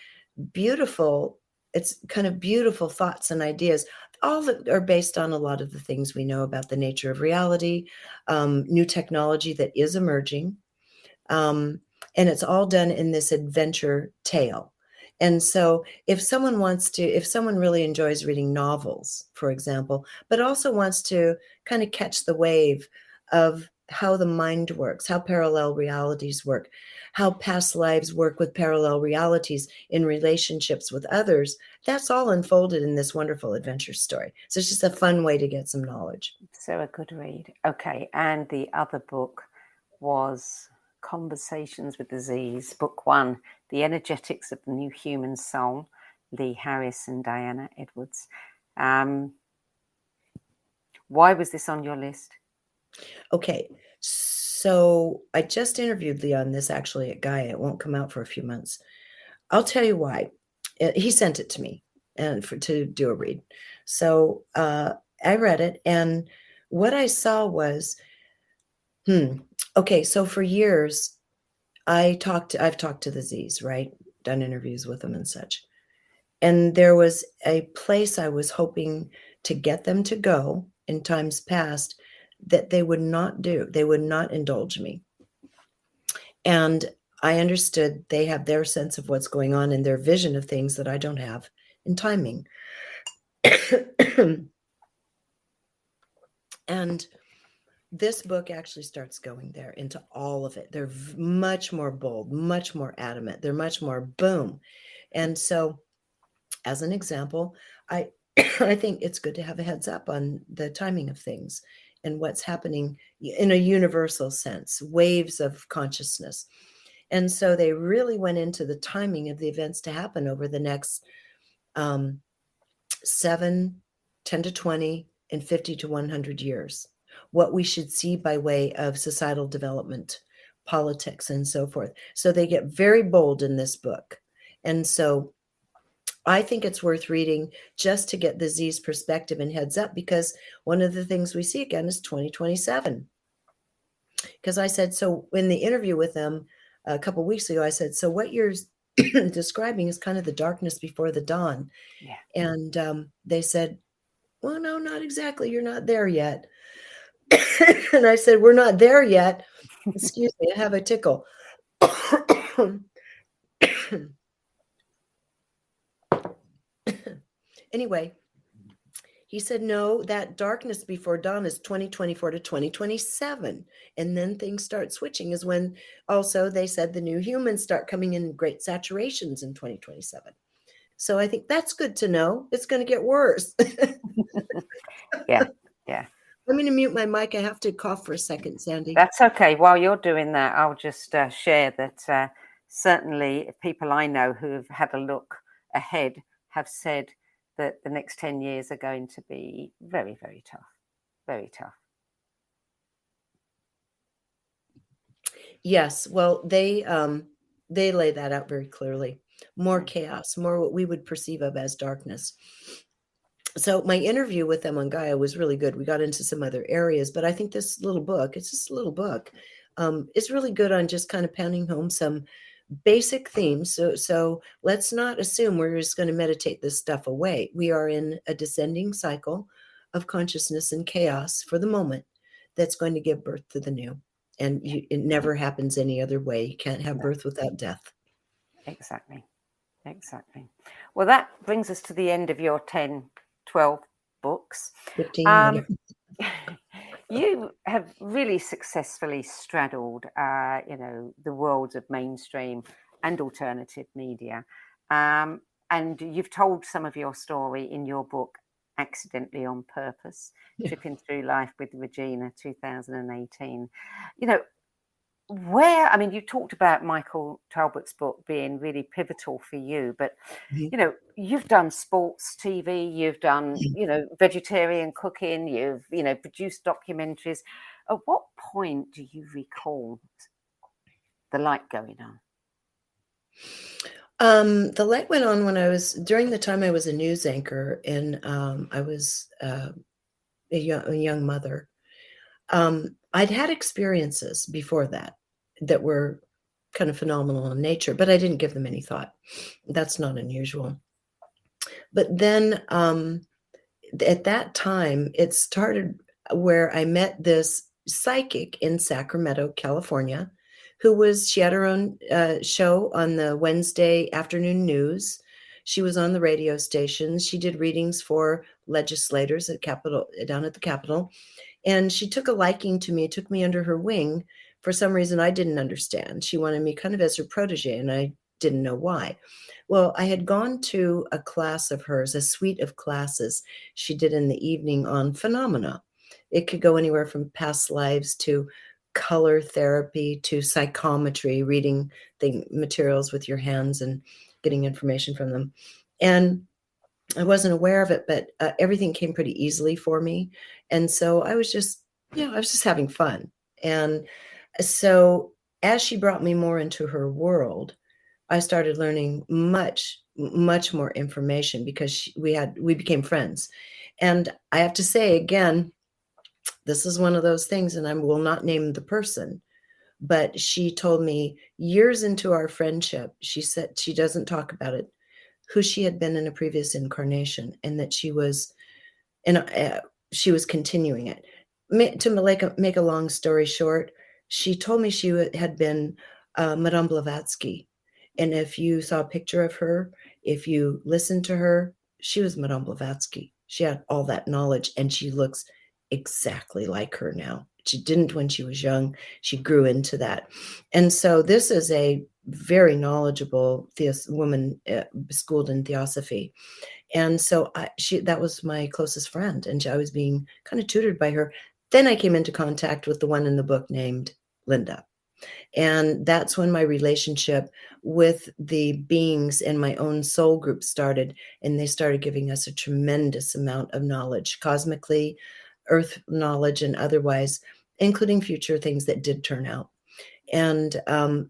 beautiful. It's kind of beautiful thoughts and ideas, all that are based on a lot of the things we know about the nature of reality, new technology that is emerging. And it's all done in this adventure tale. And so if someone really enjoys reading novels, for example, but also wants to kind of catch the wave of how the mind works, how parallel realities work, how past lives work with parallel realities in relationships with others, that's all unfolded in this wonderful adventure story. So it's just a fun way to get some knowledge. So a good read. Okay. And the other book was Conversations with the Z's, Book 1, The Energetics of the New Human Soul, Lee Harris and Diana Edwards. Why was this on your list? Okay, so I just interviewed Lee on this actually at Gaia. It won't come out for a few months. I'll tell you why. He sent it to me and to do a read. So I read it, and what I saw was, okay, so for years, I've talked to the Z's, right? Done interviews with them and such. And there was a place I was hoping to get them to go in times past that they would not do. They would not indulge me. And I understood they have their sense of what's going on and their vision of things that I don't have in timing. And this book actually starts going there into all of it. They're much more bold, much more adamant. They're much more boom. And so, as an example, I I think it's good to have a heads up on the timing of things and what's happening in a universal sense, waves of consciousness. And so they really went into the timing of the events to happen over the next 7, 10 to 20, and 50 to 100 years. What we should see by way of societal development, politics, and so forth. So they get very bold in this book. And so I think it's worth reading just to get the Z's perspective and heads up, because one of the things we see again is 2027. Because I said, so in the interview with them a couple of weeks ago, I said, so what you're describing is kind of the darkness before the dawn. Yeah. And they said, well, no, not exactly. You're not there yet. And I said, we're not there yet. Excuse me, I have a tickle. Anyway, he said, no, that darkness before dawn is 2024 to 2027. And then things start switching is when also they said the new humans start coming in great saturations in 2027. So I think that's good to know. It's going to get worse. Yeah. I'm going to mute my mic. I have to cough for a second, Sandie. That's okay. While you're doing that, I'll just share that certainly people I know who've had a look ahead have said that the next 10 years are going to be very, very tough. Very tough. Yes. Well, they lay that out very clearly. More chaos, more what we would perceive of as darkness. So my interview with them on Gaia was really good. We got into some other areas, but I think this little book, it's just a little book, is really good on just kind of pounding home some basic themes. So let's not assume we're just going to meditate this stuff away. We are in a descending cycle of consciousness and chaos for the moment that's going to give birth to the new. And it never happens any other way. You can't have birth without death. Exactly. Well, that brings us to the end of your 10, 12 books. 15. You have really successfully straddled, the worlds of mainstream and alternative media. And you've told some of your story in your book, Accidentally on Purpose, Tripping Through Life with Regina, 2018. You talked about Michael Talbot's book being really pivotal for you, but, you've done sports TV, you've done, vegetarian cooking, you've, produced documentaries. At what point do you recall the light going on? The light went on during the time I was a news anchor and I was a young mother. I'd had experiences before that were kind of phenomenal in nature, but I didn't give them any thought. That's not unusual. But then at that time, it started where I met this psychic in Sacramento, California, she had her own show on the Wednesday afternoon news. She was on the radio station. She did readings for legislators down at the Capitol. And she took a liking to me, took me under her wing. For some reason I didn't understand. She wanted me kind of as her protege, and I didn't know why. Well, I had gone to a class of hers, a suite of classes she did in the evening on phenomena. It could go anywhere from past lives to color therapy to psychometry, reading materials with your hands and getting information from them. And I wasn't aware of it, but everything came pretty easily for me. And so I was just having fun. And so as she brought me more into her world, I started learning much, much more information because we became friends. And I have to say again, this is one of those things, and I will not name the person, but she told me years into our friendship, she said she doesn't talk about it, who she had been in a previous incarnation, and that she was continuing it. make a long story short, she told me she had been Madame Blavatsky. And if you saw a picture of her, if you listened to her, she was Madame Blavatsky. She had all that knowledge, and she looks exactly like her now. She didn't when she was young. She grew into that. And so this is a very knowledgeable woman schooled in theosophy. And so that was my closest friend, and I was being kind of tutored by her. Then I came into contact with the one in the book named Linda. And that's when my relationship with the beings in my own soul group started. And they started giving us a tremendous amount of knowledge, cosmically, earth knowledge, and otherwise, including future things that did turn out. And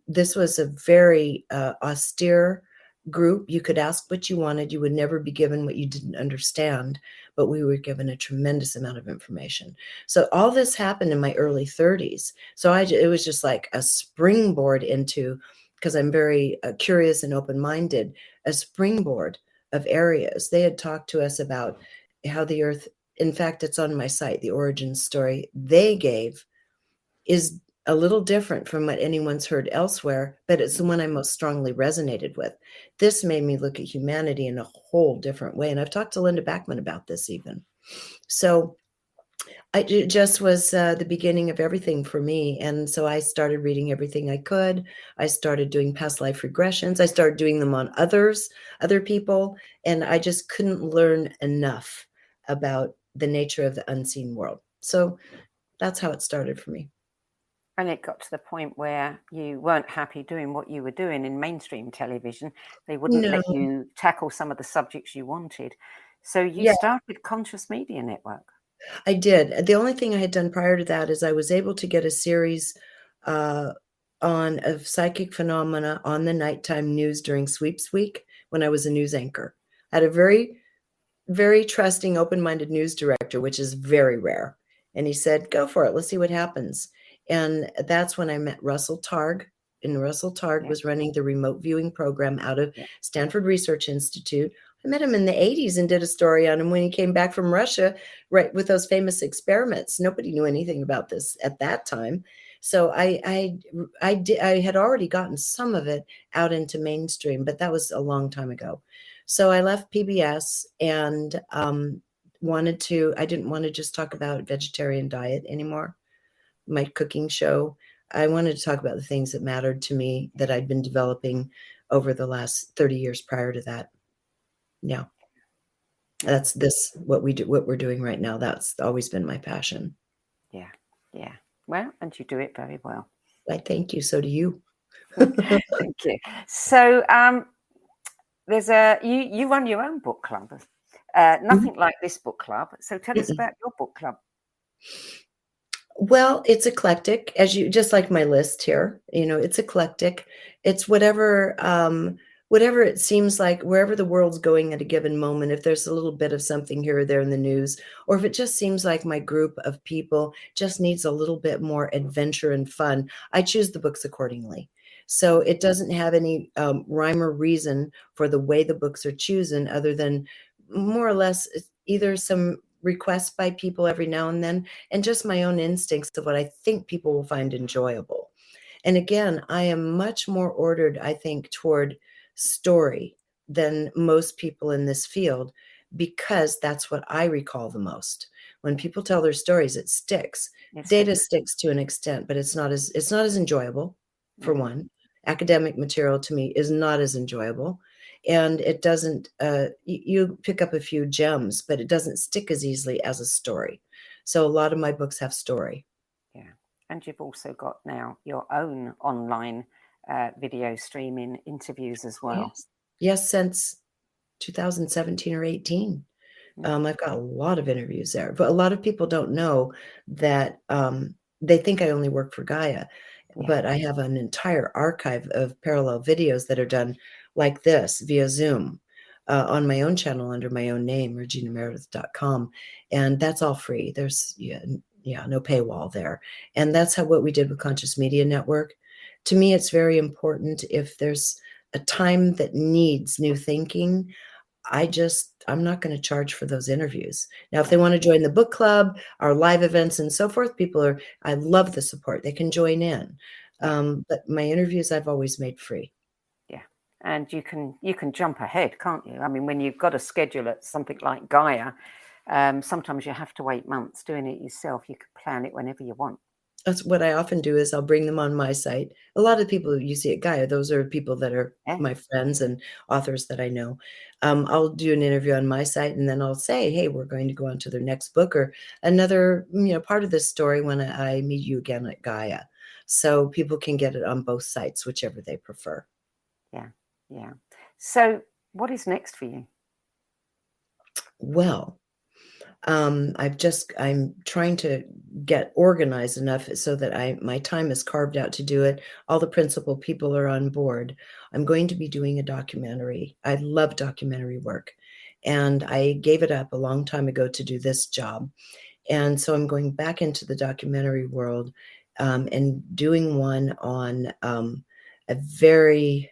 this was a very austere group. You could ask what you wanted. You would never be given what you didn't understand, but we were given a tremendous amount of information. So all this happened in my early 30s. So it was just like a springboard into, because I'm very curious and open-minded, a springboard of areas. They had talked to us about how the earth, in fact, it's on my site, the origin story they gave is a little different from what anyone's heard elsewhere, but it's the one I most strongly resonated with. This made me look at humanity in a whole different way. And I've talked to Linda Backman about this even. So it just was the beginning of everything for me. And so I started reading everything I could. I started doing past life regressions. I started doing them on other people. And I just couldn't learn enough about the nature of the unseen world. So that's how it started for me. And it got to the point where you weren't happy doing what you were doing in mainstream television. They wouldn't let you tackle some of the subjects you wanted. So you started Conscious Media Network. I did. The only thing I had done prior to that is I was able to get a series on of psychic phenomena on the nighttime news during Sweeps Week when I was a news anchor. I had a very, very trusting, open-minded news director, which is very rare. And he said, go for it. Let's see what happens. And that's when I met Russell Targ. And Russell Targ was running the remote viewing program out of Stanford Research Institute. I met him in the 80s and did a story on him when he came back from Russia, right, with those famous experiments. Nobody knew anything about this at that time. So I had already gotten some of it out into mainstream, but that was a long time ago. So I left PBS and I didn't want to just talk about vegetarian diet anymore. My cooking show. I wanted to talk about the things that mattered to me that I'd been developing over the last 30 years prior to that. Yeah. That's what we're doing right now. That's always been my passion. Yeah. Yeah. Well, and you do it very well. I thank you. So do you. Thank you. So there's you run your own book club. Nothing like this book club. So tell us about your book club. Well, it's eclectic, just like my list here. It's eclectic. It's whatever it seems like, wherever the world's going at a given moment. If there's a little bit of something here or there in the news, or if it just seems like my group of people just needs a little bit more adventure and fun, I choose the books accordingly. So it doesn't have any rhyme or reason for the way the books are chosen, other than more or less either some requests by people every now and then, and just my own instincts of what I think people will find enjoyable. And again, I am much more ordered, I think, toward story than most people in this field, because that's what I recall the most. When people tell their stories, it sticks. Data sticks to an extent, but it's not as enjoyable, for one. Academic material to me is not as enjoyable. And it doesn't, you pick up a few gems, but it doesn't stick as easily as a story. So a lot of my books have story. Yeah. And you've also got now your own online video streaming interviews as well. Yes, since 2017 or 18. I've got a lot of interviews there, but a lot of people don't know that they think I only work for Gaia, but I have an entire archive of parallel videos that are done like this via Zoom on my own channel under my own name, reginameredith.com. And that's all free. There's no paywall there. And that's what we did with Conscious Media Network. To me, it's very important, if there's a time that needs new thinking, I'm not going to charge for those interviews. Now, if they want to join the book club, our live events and so forth, I love the support. They can join in. But my interviews, I've always made free. Yeah. And you can jump ahead, can't you? I mean, when you've got a schedule at something like Gaia, sometimes you have to wait months. Doing it yourself, you can plan it whenever you want. That's what I often do is I'll bring them on my site. A lot of people you see at Gaia, those are people that are my friends and authors that I know. I'll do an interview on my site and then I'll say, hey, we're going to go on to their next book or another, part of this story when I meet you again at Gaia. So people can get it on both sites, whichever they prefer. Yeah. Yeah. So what is next for you? Well, I'm trying to get organized enough so that my time is carved out to do it. All the principal people are on board. I'm going to be doing a documentary. I love documentary work, and I gave it up a long time ago to do this job. And so I'm going back into the documentary world, and doing one on a very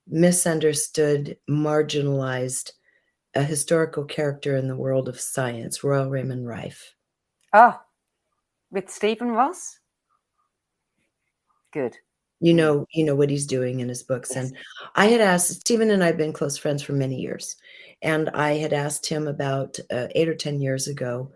misunderstood, marginalized a historical character in the world of science, Royal Raymond Rife. Oh, with Stephen Ross? Good. You know what he's doing in his books. Yes. And I had asked, Stephen and I have been close friends for many years. And I had asked him about 8 or 10 years ago,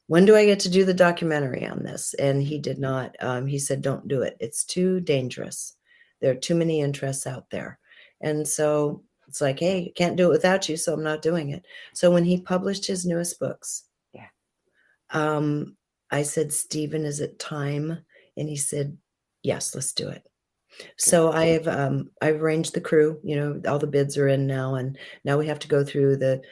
when do I get to do the documentary on this? And he did not. He said, don't do it. It's too dangerous. There are too many interests out there. And so it's like, hey, can't do it without you, so I'm not doing it. So when he published his newest books, I said, Stephen, is it time? And he said, yes, let's do it. So I've arranged the crew, all the bids are in now, and now we have to go through the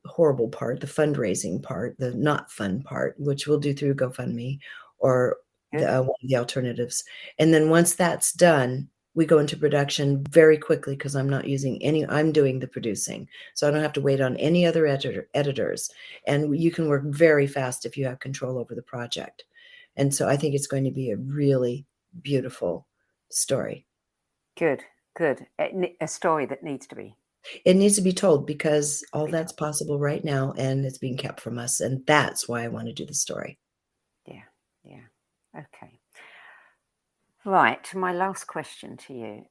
horrible part, the fundraising part, the not fun part, which we'll do through GoFundMe or one of the alternatives. And then once that's done, we go into production very quickly because I'm doing the producing. So I don't have to wait on any other editors. And you can work very fast if you have control over the project. And so I think it's going to be a really beautiful story. Good. A story that needs to be. It needs to be told because all that's possible right now and it's being kept from us. And that's why I want to do the story. Yeah. Okay. Right, my last question to you.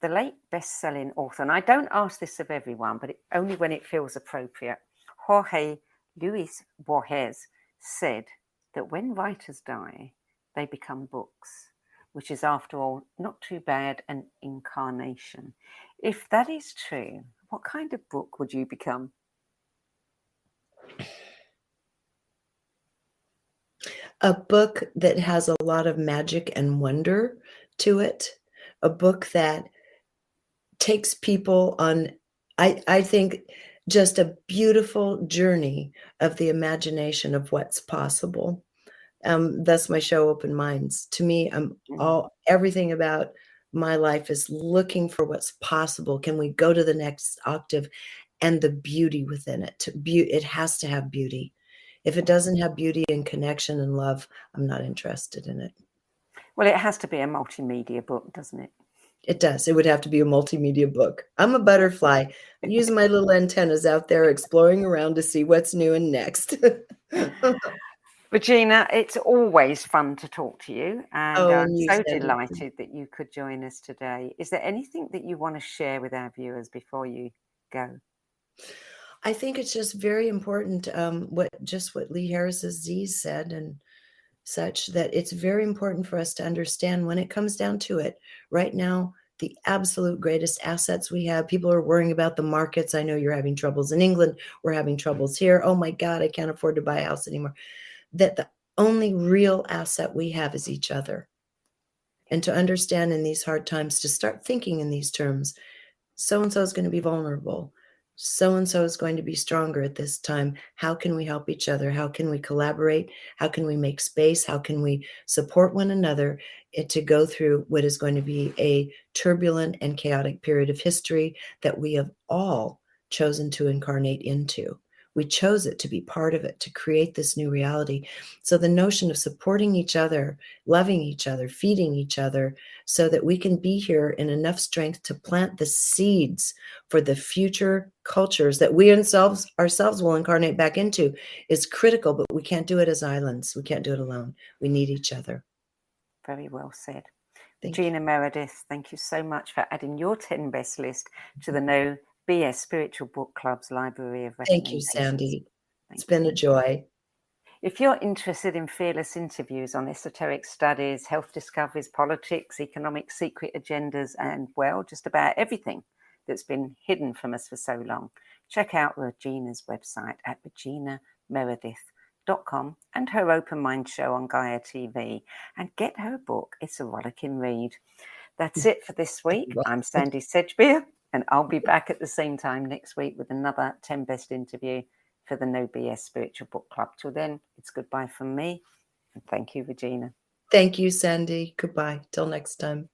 The late best-selling author, and I don't ask this of everyone, but only when it feels appropriate, Jorge Luis Borges said that when writers die, they become books, which is, after all, not too bad an incarnation. If that is true, what kind of book would you become? A book that has a lot of magic and wonder to it. A book that takes people on, I think, just a beautiful journey of the imagination of what's possible. That's my show, Open Minds. To me, everything about my life is looking for what's possible. Can we go to the next octave? And the beauty within it. It has to have beauty. If it doesn't have beauty and connection and love, I'm not interested in it. Well, it has to be a multimedia book, doesn't it? It does. It would have to be a multimedia book. I'm a butterfly. I use my little antennas out there exploring around to see what's new and next. Regina, it's always fun to talk to you, and I'm so delighted that you could join us today. Is there anything that you want to share with our viewers before you go? I think it's just very important, what Lee Harris's Z's said and such, that it's very important for us to understand when it comes down to it. Right now, the absolute greatest assets we have, people are worrying about the markets. I know you're having troubles in England. We're having troubles here. Oh my God, I can't afford to buy a house anymore. That the only real asset we have is each other. And to understand in these hard times, to start thinking in these terms, so-and-so is going to be vulnerable. So-and-so is going to be stronger at this time. How can we help each other? How can we collaborate? How can we make space? How can we support one another to go through what is going to be a turbulent and chaotic period of history that we have all chosen to incarnate into? We chose it to be part of it, to create this new reality. So the notion of supporting each other, loving each other, feeding each other, so that we can be here in enough strength to plant the seeds for the future cultures that we ourselves will incarnate back into is critical, but we can't do it as islands. We can't do it alone. We need each other. Very well said. Thank Regina Meredith, thank you so much for adding your 10 best list to the No BS Spiritual Book Club's library of Thank you, recommendations. Sandy. Thank It's been you. a joy. If you're interested in fearless interviews on esoteric studies, health discoveries, politics, economic secret agendas, and, well, just about everything that's been hidden from us for so long, check out Regina's website at reginameredith.com and her Open Mind show on Gaia TV, and get her book. It's a rollicking read. That's it for this week. I'm Sandie Sedgbeer, and I'll be back at the same time next week with another 10 best interview for the No BS Spiritual Book Club. Till then, it's goodbye from me. And thank you, Regina. Thank you, Sandy. Goodbye. Till next time.